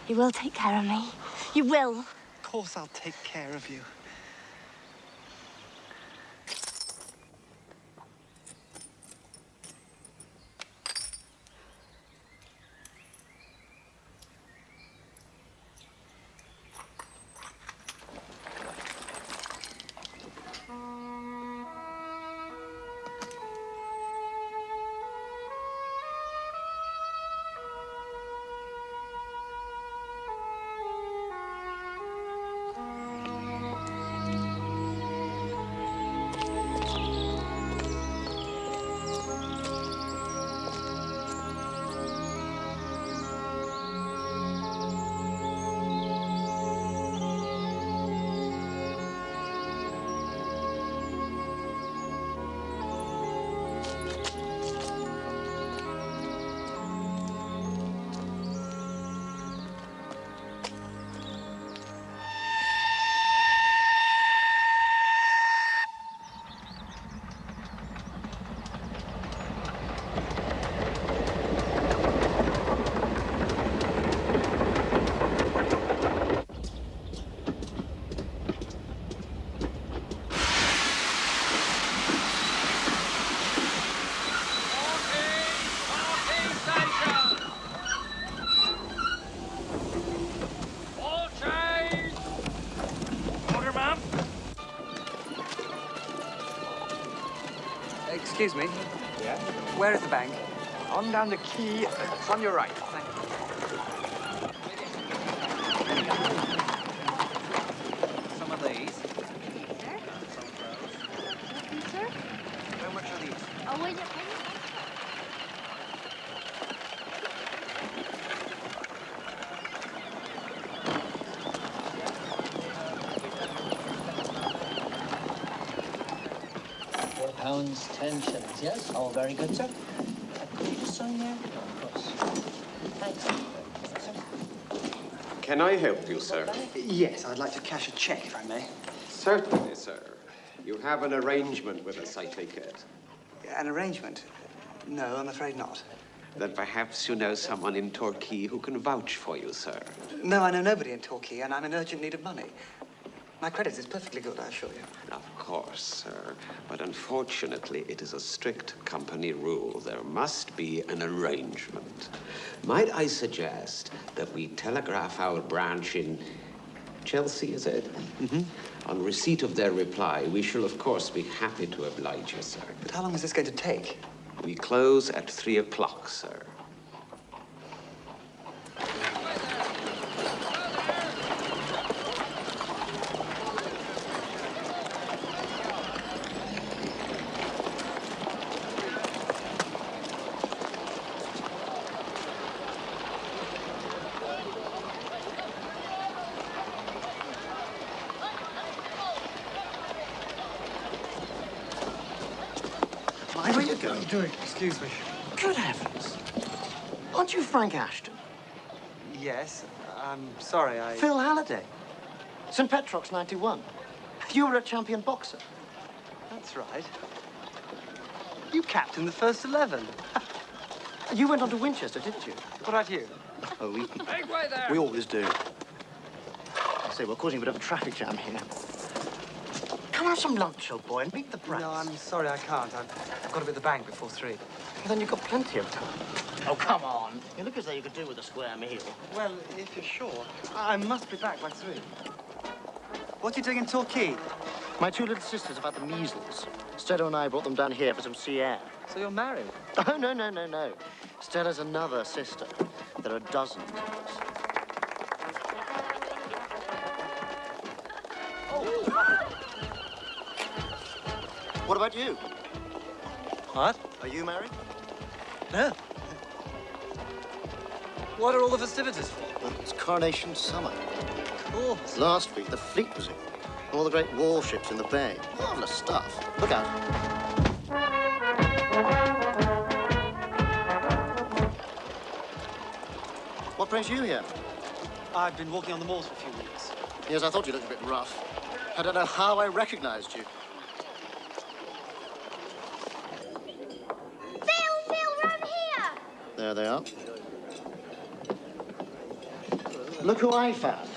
S10: You will take care of me. You will.
S1: Of course I'll take care of you. Excuse me.
S12: Yeah?
S1: Where is the bank?
S12: On down the quay. It's on your right.
S1: Thank you. Some of these.
S10: Sir?
S1: Some of those.
S10: Sir?
S1: How much are these?
S10: Oh, wait.
S13: £4, 10 shillings, yes? All very good, sir. Could you just sign there? Of course. Thanks.
S14: Can I help you, sir?
S8: Yes, I'd like to cash a cheque, if I may.
S14: Certainly, sir. You have an arrangement with us, I take it.
S8: An arrangement? No, I'm afraid not.
S14: Then perhaps you know someone in Torquay who can vouch for you, sir.
S8: No, I know nobody in Torquay, and I'm in urgent need of money. My credit is perfectly good, I assure you.
S14: Of course, sir. But unfortunately, it is a strict company rule. There must be an arrangement. Might I suggest that we telegraph our branch in Chelsea, is it?
S8: Mm-hmm.
S14: On receipt of their reply, we shall, of course, be happy to oblige you, sir.
S8: But how long is this going to take?
S14: We close at 3 o'clock, sir.
S12: Where are you going?
S8: Doing? Excuse me.
S12: Good heavens. Aren't you Frank Ashton?
S8: Yes, I'm sorry,
S12: Phil Halliday. St. Petrock's 91. You were a champion boxer.
S8: That's right. You captained the first 11.
S12: You went on to Winchester, didn't you?
S8: What about you?
S12: Oh,
S3: Make way there!
S12: we always do. I say, we're causing a bit of a traffic jam here. Come have some lunch, old boy, and meet the brats.
S8: No, I'm sorry, I can't. I've got to be at the bank before 3.
S12: Well, then you've got plenty of time. Oh, come on. You look as though you could do with a square meal.
S8: Well, if you're sure, I must be back by 3. What are you doing in Torquay?
S12: My 2 little sisters have had the measles. Stella and I brought them down here for some sea air.
S8: So you're married?
S12: Oh, no. Stella's another sister. There are dozens of us. What about you?
S8: What?
S12: Are you married?
S8: No. What are all the festivities for?
S12: Well, it's Coronation Summer.
S8: Oh.
S12: Last week, the fleet was in. All the great warships in the bay. Marvelous stuff. Look out. What brings you here?
S8: I've been walking on the moors for a few weeks.
S12: Yes, I thought you looked a bit rough. I don't know how I recognized you.
S7: Phil, round here!
S12: There they are. Look who I found.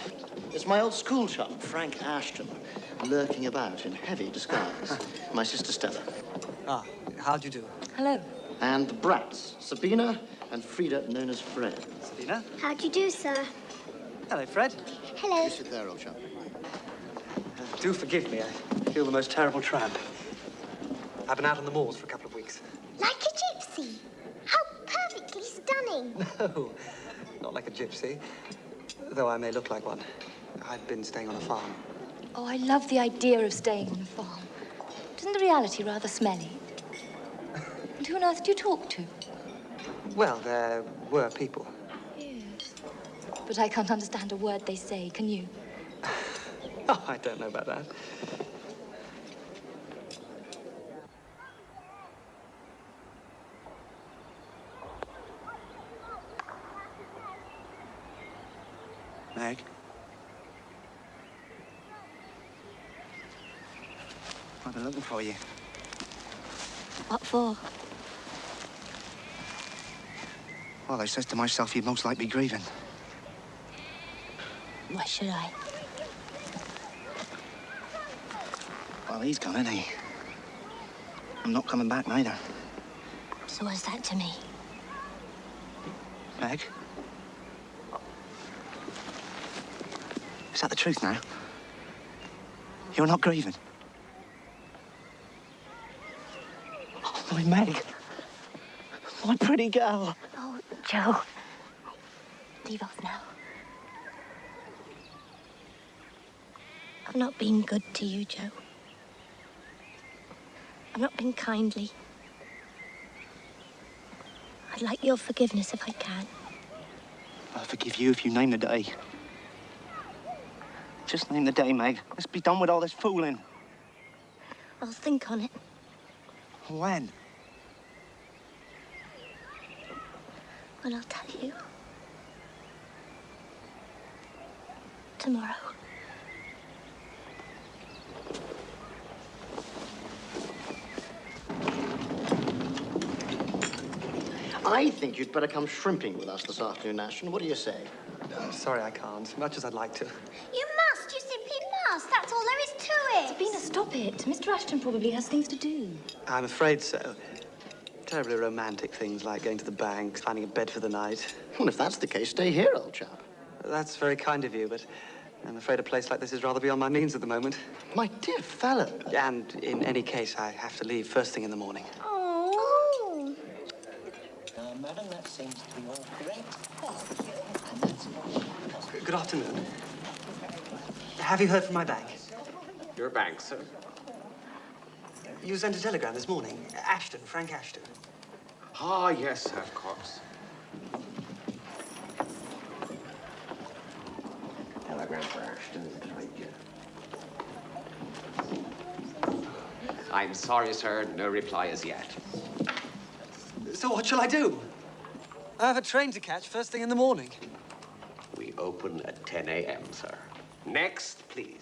S12: It's my old school chum, Frank Ashton, lurking about in heavy disguise. My sister Stella.
S8: Ah, how'd you do?
S10: Hello.
S12: And the brats, Sabina and Frida, known as Fred.
S8: Sabina?
S7: How'd you do, sir?
S8: Hello, Fred.
S7: Hello.
S12: You sit there, old chap.
S8: Do forgive me, I feel the most terrible tramp. I've been out on the moors for a couple of weeks.
S7: Like a gypsy. How perfectly stunning.
S8: No, not like a gypsy, though I may look like one. I've been staying on a farm.
S10: Oh, I love the idea of staying on a farm. Isn't the reality rather smelly? And who on earth do you talk to?
S8: Well, there were people.
S10: Yes. But I can't understand a word they say, can you?
S8: Oh, I don't know about that. Meg? I've been looking for you.
S2: What for?
S8: Well, I says to myself, you'd most likely be grieving.
S2: Why should I?
S8: Well, he's gone, isn't he? I'm not coming back, neither.
S2: So what's that to me?
S8: Meg? Is that the truth now? You're not grieving? Oh, my Meg. My pretty girl.
S2: Oh, Joe. Leave off now. I've not been good to you, Joe. I've not been kindly. I'd like your forgiveness if I can.
S8: I'll forgive you if you name the day. Just name the day, Meg. Let's be done with all this fooling.
S2: I'll think on it.
S8: When?
S2: When I'll tell you. Tomorrow.
S12: I think you'd better come shrimping with us this afternoon, Ashton. What do you say?
S8: I'm sorry I can't, much as I'd like to.
S7: You must. You simply must. That's all there is to it.
S10: Sabina, stop it. Mr. Ashton probably has things to do.
S8: I'm afraid so. Terribly romantic things like going to the bank, finding a bed for the night.
S12: Well, if that's the case, stay here, old chap.
S8: That's very kind of you, but I'm afraid a place like this is rather beyond my means at the moment.
S12: My dear fellow.
S8: And in any case, I have to leave first thing in the morning.
S7: Oh.
S13: Madam, that seems to be all correct. And that's
S8: Good afternoon. Have you heard from my bank?
S14: Your bank, sir?
S8: You sent a telegram this morning. Ashton, Frank Ashton.
S14: Ah, yes, of course. Telegram for Ashton. I'm sorry, sir. No reply as yet.
S8: So what shall I do? I have a train to catch first thing in the morning.
S14: We open at 10 a.m., sir. Next, please.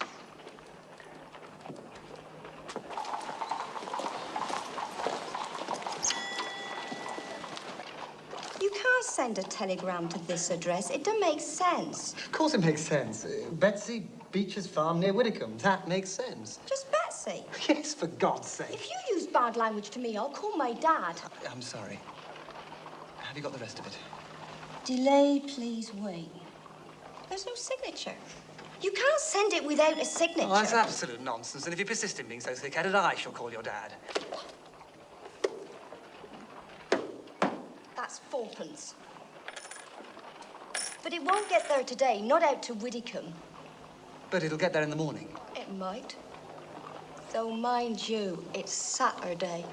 S15: You can't send a telegram to this address. It don't make sense.
S8: Of course it makes sense. Betsy Beecher's farm near Widdicombe. That makes sense.
S15: Just Betsy. sake.
S8: Yes, for God's sake.
S15: If you use bad language to me, I'll call my dad.
S8: I'm sorry. Have you got the rest of it?
S15: Delay, please wait. There's no signature. You can't send it without a signature.
S8: Oh, that's absolute nonsense. And if you persist in being so thick-headed, I shall call your dad.
S15: That's fourpence. But it won't get there today, not out to Widdicombe.
S8: But it'll get there in the morning.
S15: It might. Though, mind you, it's Saturday.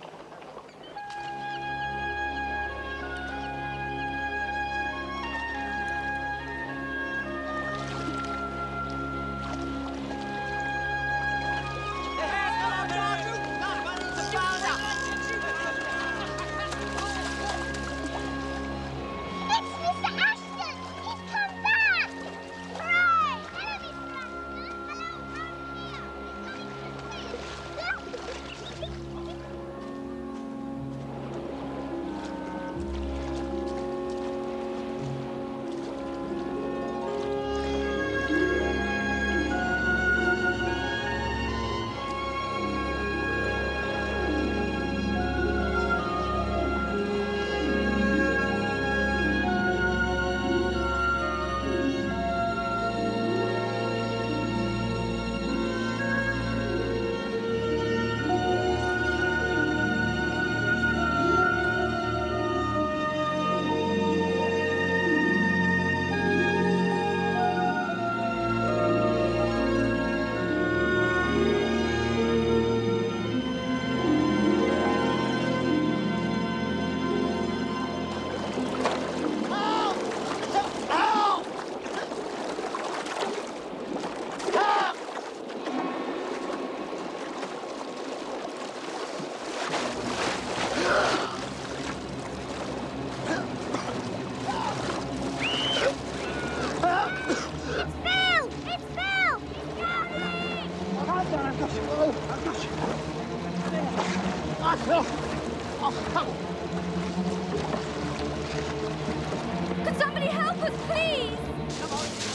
S10: Could somebody help us, please?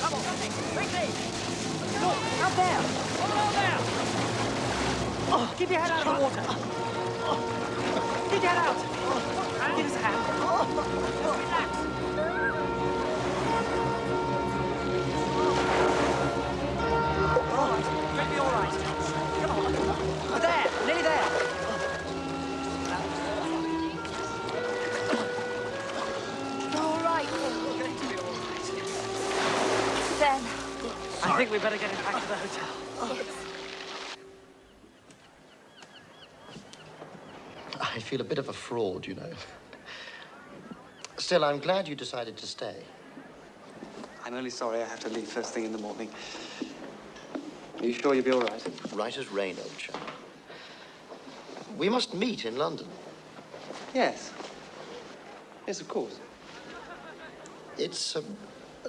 S3: Come on, quickly! Look, out there! Over there! Oh, keep your head out of the water! Keep your head out! Give us a hand. Just relax. All right, you'll be all right. Come on. There, nearly there.
S10: All right.
S3: We're going to be all right.
S10: Then.
S3: I think we better get him back to the hotel.
S12: I feel a bit of a fraud, you know. Still, I'm glad you decided to stay.
S8: I'm only sorry I have to leave first thing in the morning. Are you sure you'll be all right?
S12: Right as rain, old chap. We must meet in London.
S8: Yes. Yes, of course.
S12: It's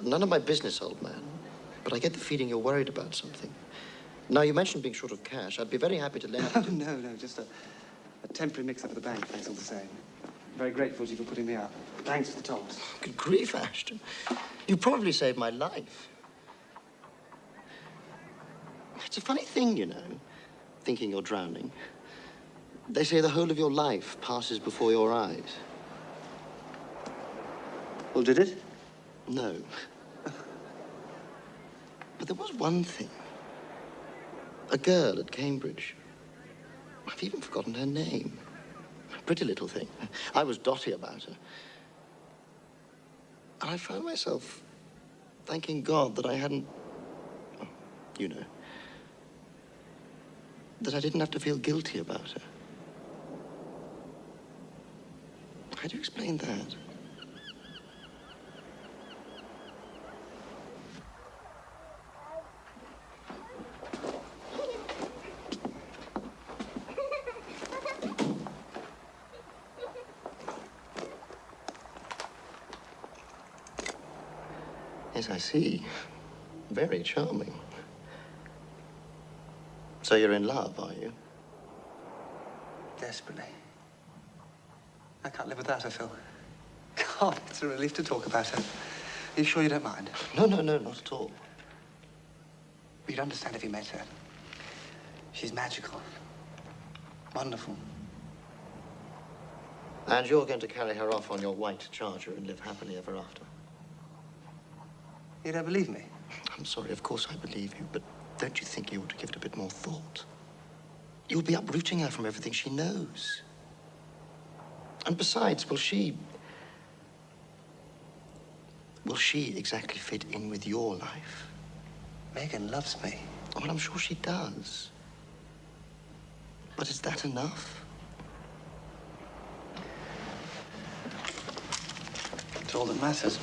S12: none of my business, old man. But I get the feeling you're worried about something. Now, you mentioned being short of cash. I'd be very happy to lend...
S8: Oh, no, just a temporary mix-up at the bank, thanks all the same. I'm very grateful to you for putting me up. Thanks for the toss.
S12: Good grief, Ashton. You probably saved my life. It's a funny thing, you know, thinking you're drowning. They say the whole of your life passes before your eyes.
S8: Well, did it?
S12: No. But there was one thing. A girl at Cambridge. I've even forgotten her name. A pretty little thing. I was dotty about her. And I found myself thanking God that I hadn't... You know. That I didn't have to feel guilty about her. How do you explain that? Yes, I see. Very charming. So you're in love, are you?
S8: Desperately. I can't live without her, Phil. God, it's a relief to talk about her. Are you sure you don't mind?
S12: No, not at all.
S8: You'd understand if you met her. She's magical. Wonderful.
S12: And you're going to carry her off on your white charger and live happily ever after.
S8: You don't believe me?
S12: I'm sorry, of course I believe you, but don't you think you ought to give it a bit more thought? You'll be uprooting her from everything she knows. And besides, will she exactly fit in with your life?
S8: Megan loves me.
S12: Well, I'm sure she does. But is that enough?
S8: It's all that matters.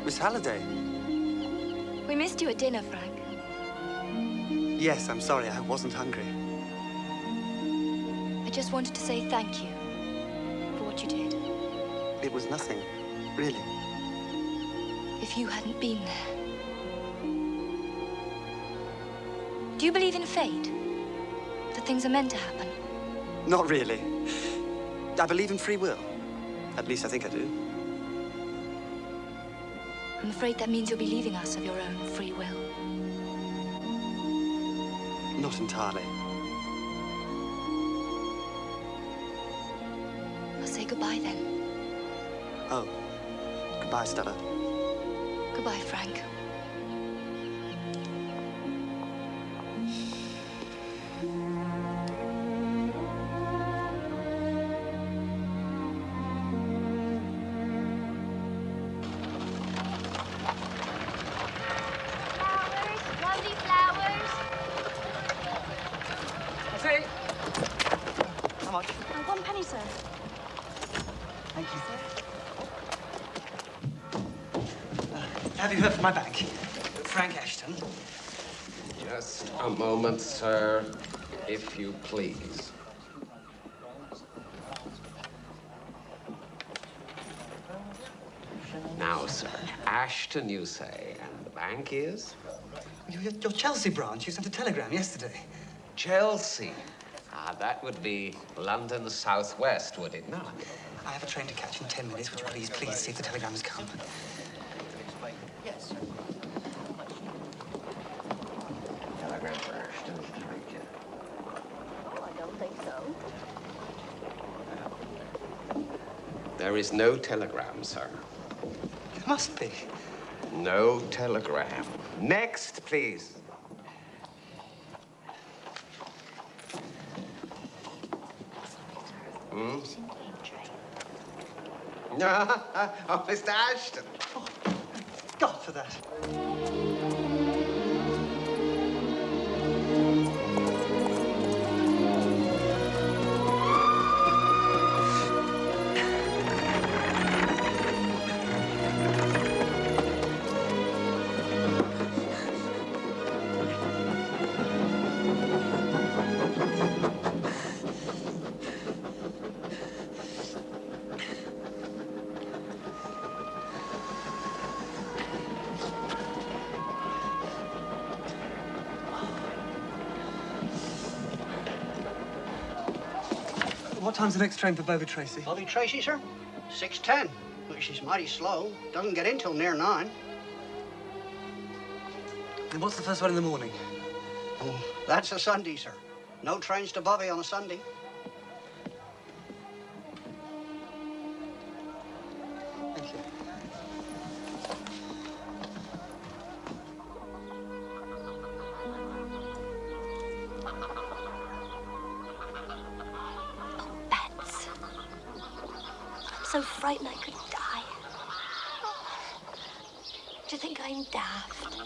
S8: Miss Halliday.
S10: We missed you at dinner, Frank.
S8: Yes, I'm sorry. I wasn't hungry.
S10: I just wanted to say thank you for what you did.
S8: It was nothing, really.
S10: If you hadn't been there. Do you believe in fate? That things are meant to happen?
S8: Not really. I believe in free will. At least I think I do.
S10: I'm afraid that means you'll be leaving us of your own free will.
S8: Not entirely.
S10: I'll say goodbye then.
S8: Oh. Goodbye, Stella.
S10: Goodbye, Frank.
S7: Lovely flowers.
S8: That's it. How much?
S10: 1 penny, sir.
S8: Thank you. Have you heard from my bank? Frank Ashton.
S14: Just a moment, sir, if you please. Now, sir, Ashton, you say, and the bank is?
S8: Your Chelsea branch. You sent a telegram yesterday.
S14: Chelsea. Ah, that would be London southwest, would it not?
S8: I have a train to catch in 10 minutes. Would you please see if the telegram has come?
S12: Yes.
S14: Telegram for Ashton.
S7: Oh, I don't think so.
S14: There is no telegram, sir.
S8: There must be.
S14: No telegram. Next, please. Hmm? Oh, Mr. Ashton.
S8: Oh, God for that. What time's the next train for Bovey Tracy?
S16: Bovey Tracy, sir? 6:10, which is mighty slow. Doesn't get in till near 9.
S8: And what's the first one in the morning?
S16: Oh, that's a Sunday, sir. No trains to Bovey on a Sunday.
S8: Thank you.
S2: So frightened I could die. Do you think I'm daft?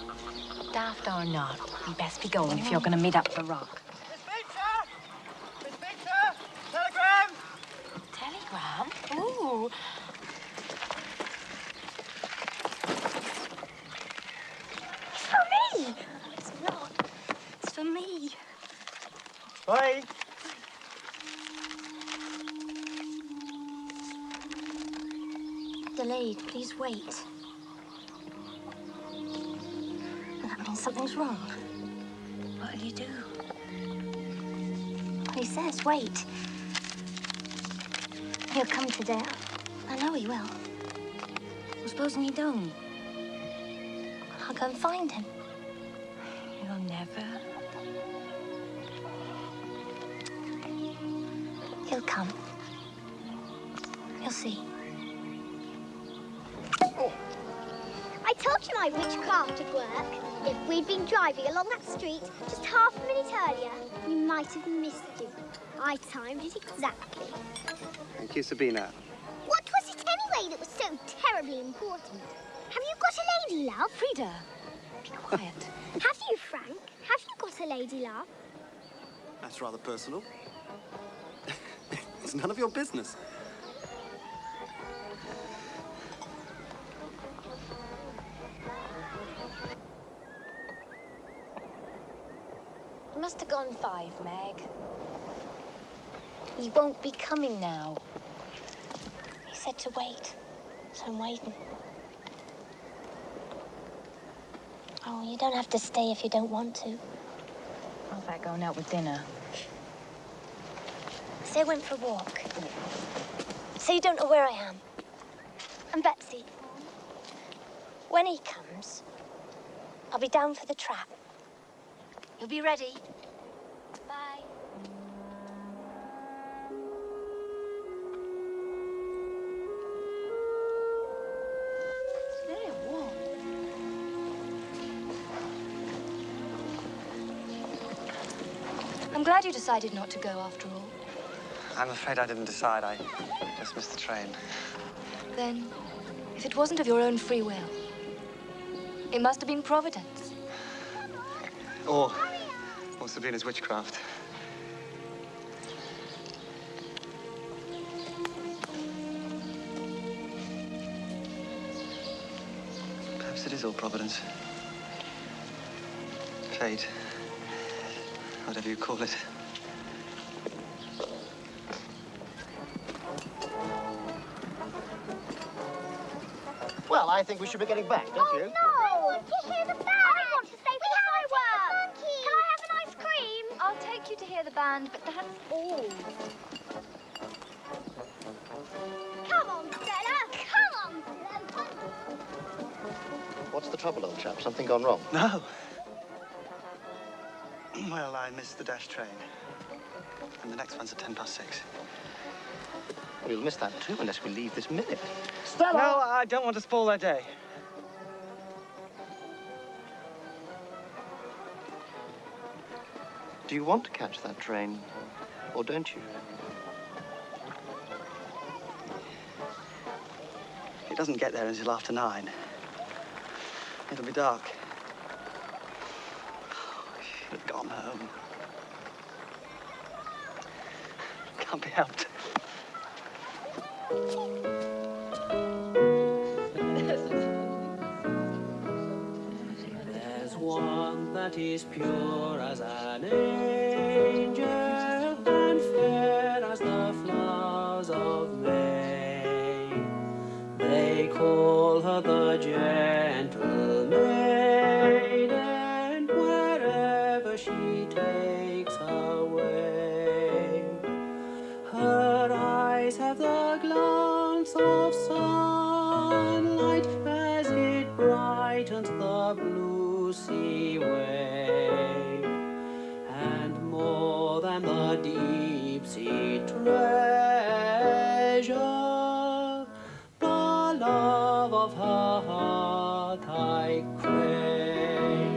S17: Daft or not, you best be going if you're going to meet up the rock.
S16: Miss Pizza! Miss Pizza! Telegram!
S17: Telegram? Ooh,
S5: Bye.
S2: Delayed, please wait. That means something's wrong.
S17: What'll you do?
S2: He says wait. He'll come today. I know he will.
S17: Well, supposing you don't?
S2: I'll go and find him.
S17: You'll never.
S2: He'll come. You'll see.
S7: I told you my witchcraft would work. If we'd been driving along that street just half a minute earlier, we might have missed you. I timed it exactly.
S8: Thank you, Sabina.
S7: What was it anyway that was so terribly important? Have you got a lady love?
S17: Frida, be quiet.
S7: Have you, Frank? Have you got a lady love?
S8: That's rather personal. It's none of your business.
S17: It must have gone 5, Meg. He won't be coming now.
S2: He said to wait, so I'm waiting. Oh, you don't have to stay if you don't want to.
S17: What about going out with dinner?
S2: Say I went for a walk. Say you don't know where I am. And Betsy, when he comes, I'll be down for the trap. You'll be ready. Bye.
S17: There, what?
S10: I'm glad you decided not to go after all.
S8: I'm afraid I didn't decide. I just missed the train.
S10: Then, if it wasn't of your own free will, it must have been Providence.
S8: Or Sabrina's witchcraft. Perhaps it is all Providence. Fate. Whatever you call it.
S12: Well, I think we should be getting back, don't you?
S7: No! I want to hear the band! I want to stay for the fireworks! Can I have an ice cream?
S10: I'll take you to hear the band, but that's all.
S7: Come on, Stella! Come on, Stella!
S12: What's the trouble, old chap? Something gone wrong?
S8: No. Well, I missed the dash train. And the next one's at 6:10.
S12: Well, you'll miss that too unless we leave this minute.
S5: Stella!
S8: No, I don't want to spoil their day.
S12: Do you want to catch that train, or don't you?
S8: It doesn't get there until after 9. It'll be dark. I should have gone home. Can't be helped.
S9: There's one that is pure as an angel and fair as the flowers of May. They call her the gentle maiden wherever she takes her way. Her eyes have the glance of sunlight as it brightens the blue sea wave, and more than the deep sea treasure, the love of her heart I crave.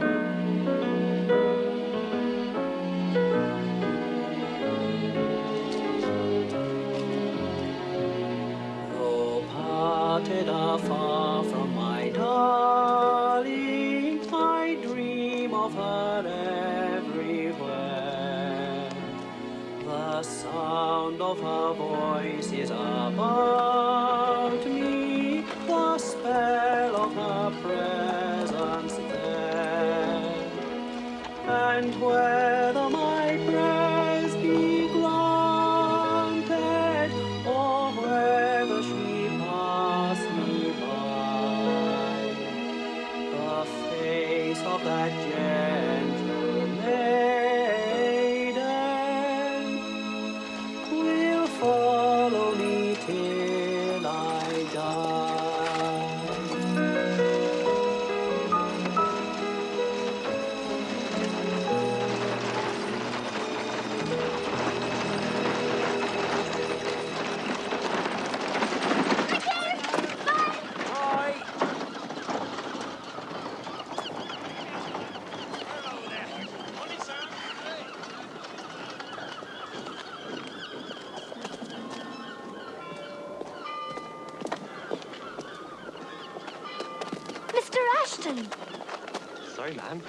S9: Though parted afar from my darling, I dream of her everywhere. The sound of her voice is about me, the spell of her presence there. And whether my presence
S3: sorry, man.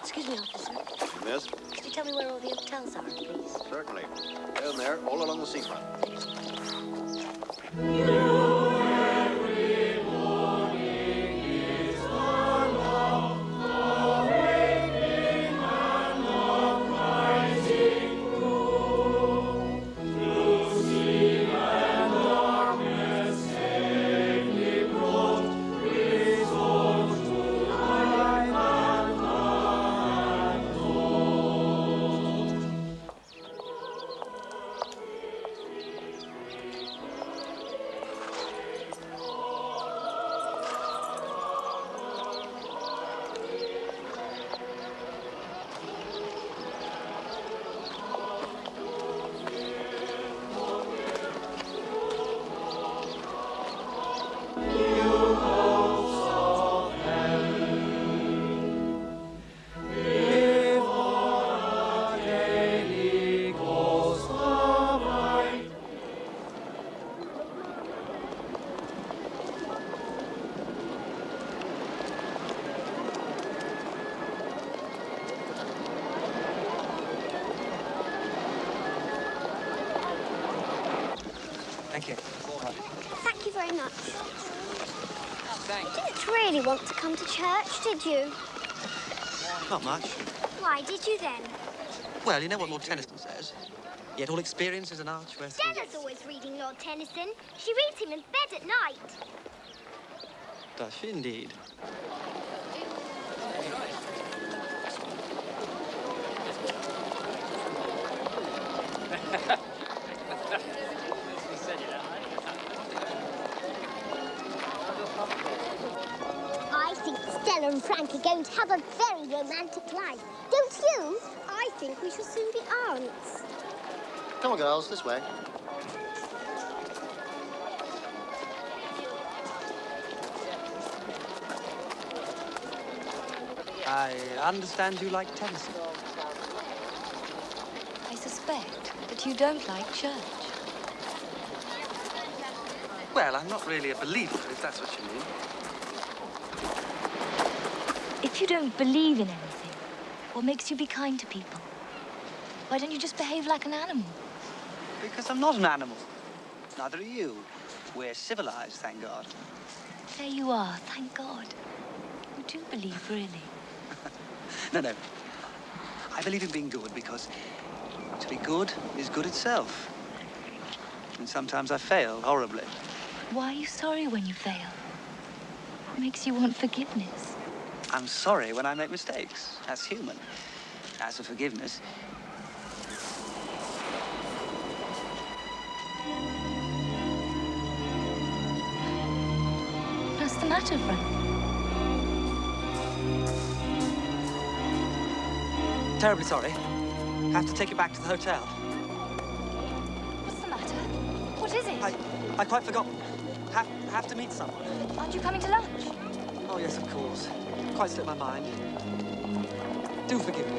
S2: Excuse me, officer.
S18: Miss?
S2: Could you tell me where all the hotels are, please?
S18: Certainly. Down there, all along the seafront.
S1: Thank you.
S7: Thank you very much.
S1: Thanks.
S7: You didn't really want to come to church, did you?
S1: Not much.
S7: Why did you then?
S1: Well, you know what Lord Tennyson says. Yet all experience is an arch where...
S7: Stella's always reading Lord Tennyson. She reads him in bed at night.
S1: Does she indeed?
S7: I think Stella and Frank are going to have a very romantic life. Don't you? I think we shall soon be aunts.
S12: Come on, girls, this way.
S1: I understand you like Tennyson.
S17: I suspect that you don't like church.
S1: Well, I'm not really a believer, if that's what you mean.
S17: If you don't believe in anything, what makes you be kind to people? Why don't you just behave like an animal?
S1: Because I'm not an animal. Neither are you. We're civilized, thank God.
S17: There you are, thank God. You do believe, really.
S1: No. I believe in being good because to be good is good itself. And sometimes I fail horribly.
S17: Why are you sorry when you fail? What makes you want forgiveness?
S1: I'm sorry when I make mistakes. That's human. As for forgiveness...
S17: What's the matter, Frank?
S1: Terribly sorry. Have to take you back to the hotel.
S17: What's the matter? What is it?
S1: I quite forgot. Have to meet someone.
S17: Aren't you coming to lunch?
S1: Oh, yes, of course. Quite slipped my mind. Do forgive me.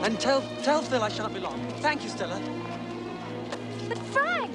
S1: And tell Phil I shan't be long. Thank you, Stella.
S17: But Frank!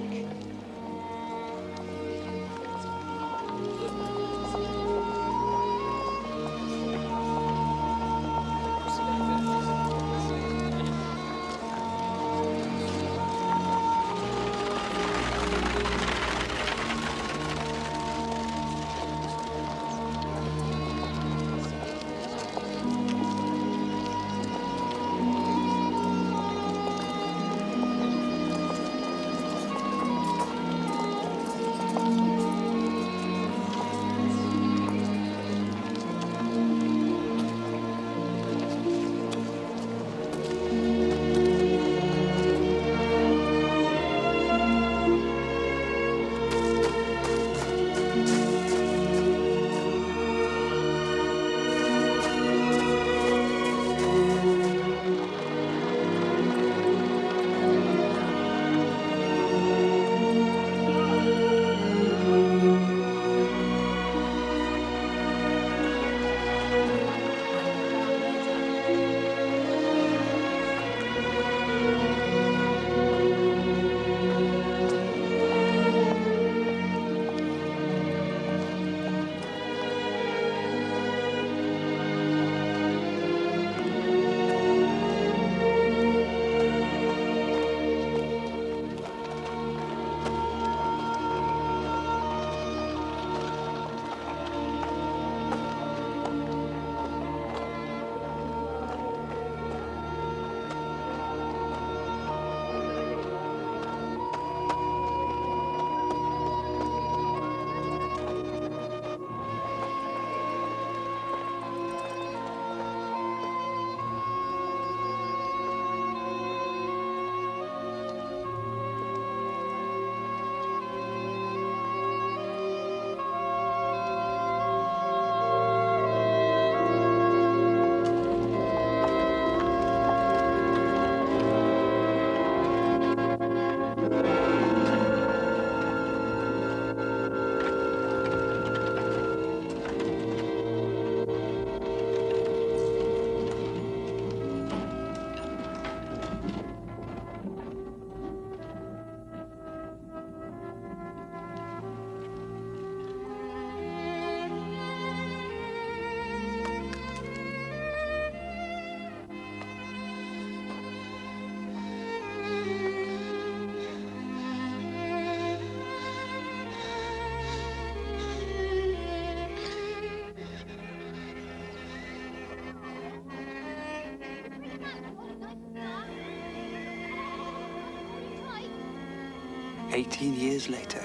S8: 18 years later.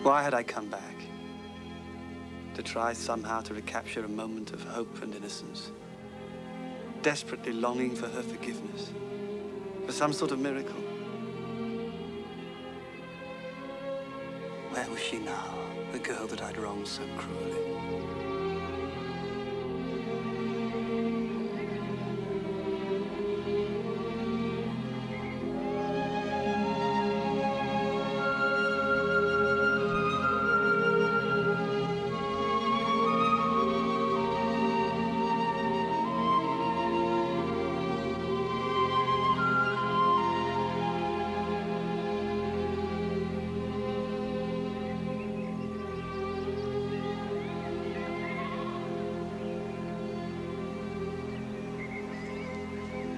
S8: Why had I come back? To try somehow to recapture a moment of hope and innocence. Desperately longing for her forgiveness. For some sort of miracle. Where was she now? The girl that I'd wronged so cruelly.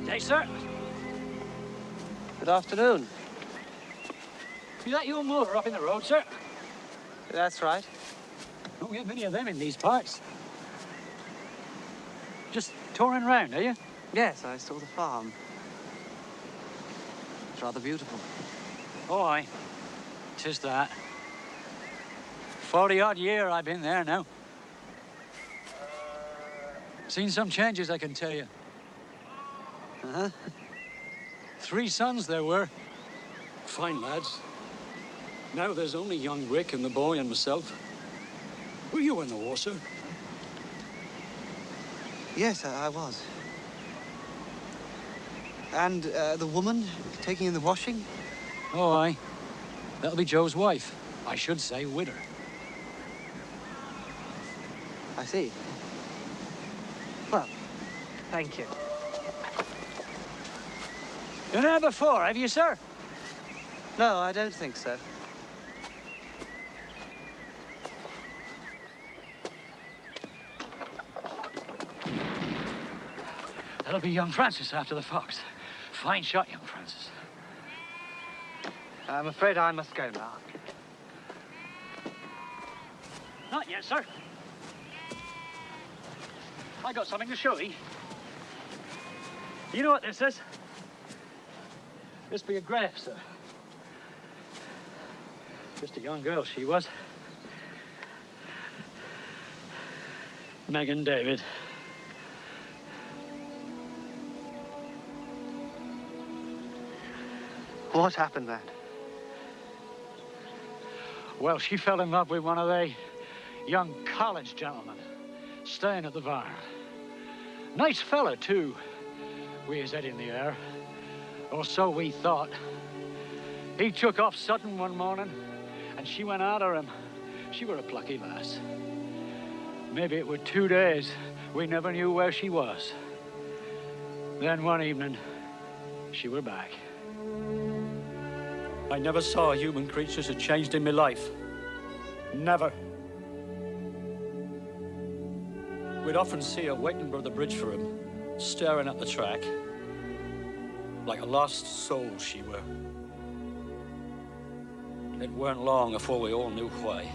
S3: Hey, sir.
S1: Good afternoon.
S3: Is that your motor up in the road, sir?
S1: That's right.
S3: Don't get many of them in these parts. Just touring around, are you?
S1: Yes, I saw the farm. It's rather beautiful.
S3: Oh, aye. 'Tis that. 40-odd year I've been there now. Seen some changes, I can tell you.
S1: Uh-huh.
S3: 3 sons there were. Fine lads. Now there's only young Rick and the boy and myself. Were you in the war, sir?
S1: Yes, I was. And the woman taking in the washing?
S3: Oh, aye. That'll be Joe's wife. I should say widder.
S1: I see. Well, thank you.
S3: Been there before, have you, sir?
S1: No, I don't think so.
S3: That'll be young Francis after the fox. Fine shot, young Francis.
S1: I'm afraid I must go now.
S3: Not yet, sir. I got something to show you. You know what this is? This be a grave, sir. Just a young girl she was. Megan David.
S1: What happened then?
S3: Well, she fell in love with one of the young college gentlemen staying at the barn. Nice fella, too, with his head in the air. Or so we thought. He took off sudden one morning, and she went after him. She were a plucky lass. Maybe it were 2 days. We never knew where she was. Then one evening, she were back. I never saw a human creature so changed in my life. Never. We'd often see her waiting by the bridge for him, staring at the track. Like a lost soul she were. It weren't long before we all knew why.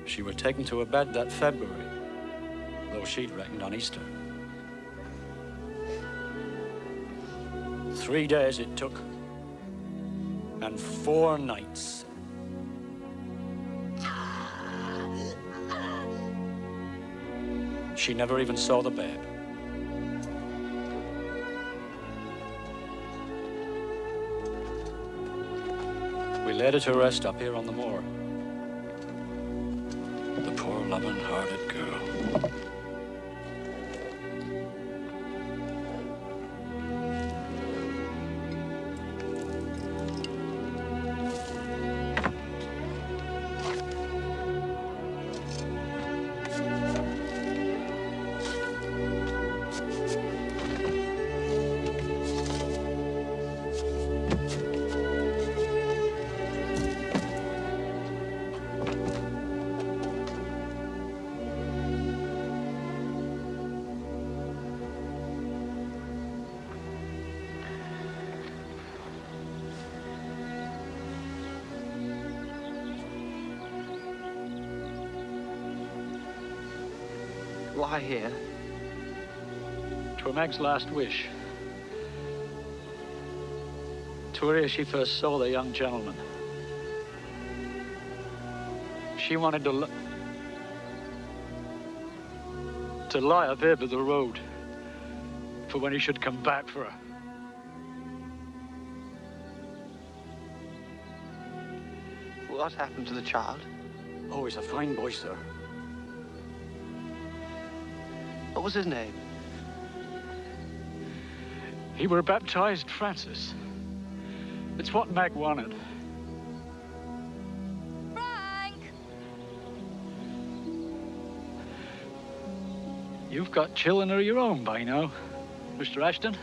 S3: She were taken to her bed that February, though she'd reckoned on Easter. 3 days it took, and 4 nights. She never even saw the babe. We laid her to rest up here on the moor. The poor, loving-hearted girl.
S1: Why here?
S3: 'Twere Meg's last wish.
S19: to her ear she first saw the young gentleman. She wanted to lie a there by the road for when he should come back for her.
S8: What happened to the child?
S19: Oh, he's a fine boy, sir.
S8: What was his name?
S19: He were baptized Francis. It's what Mag wanted.
S17: Frank!
S19: You've got children of your own by now, Mr. Ashton.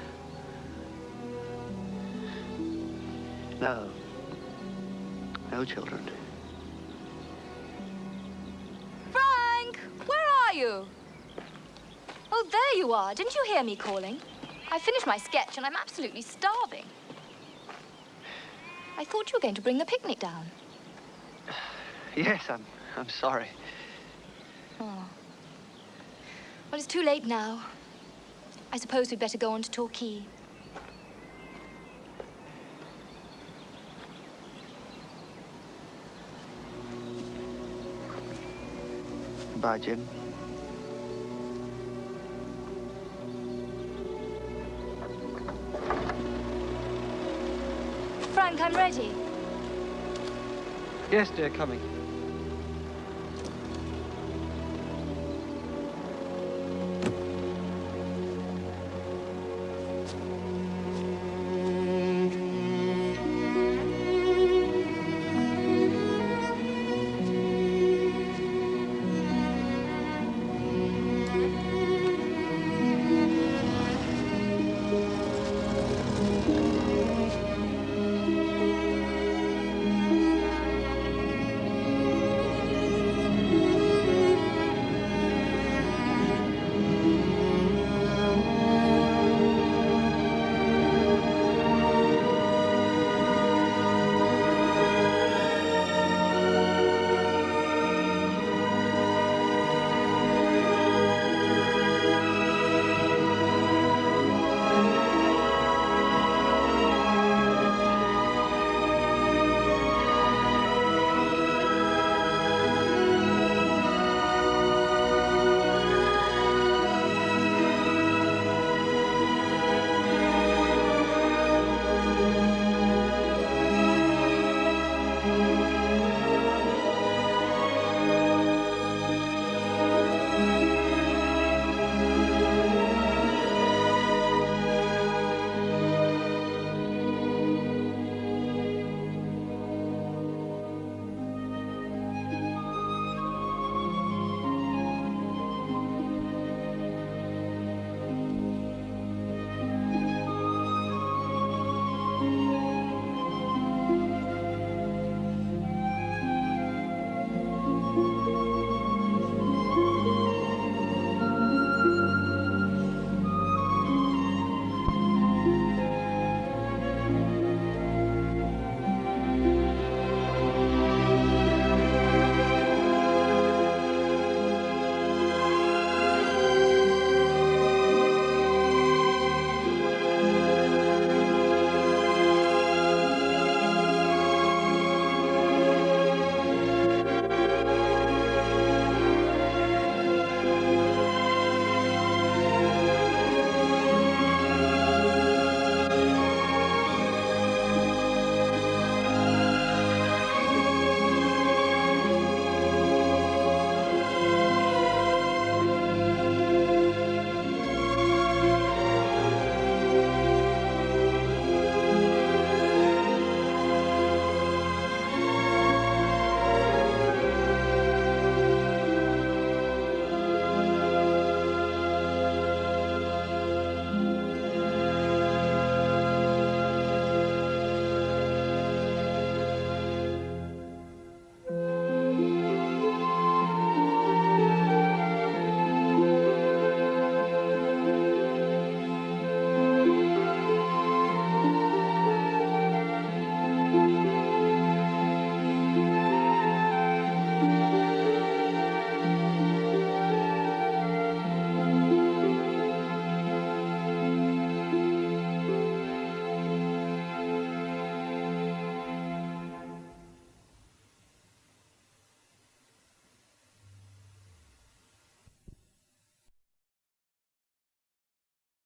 S8: No. No children.
S17: Frank! Where are you? Oh, there you are. Didn't you hear me calling? I finished my sketch and I'm absolutely starving. I thought you were going to bring the picnic down.
S8: Yes, I'm sorry.
S17: Oh. Well, it's too late now. I suppose we'd better go on to Torquay.
S8: Goodbye, Jim.
S17: Frank, I'm ready.
S8: Yes, dear, coming.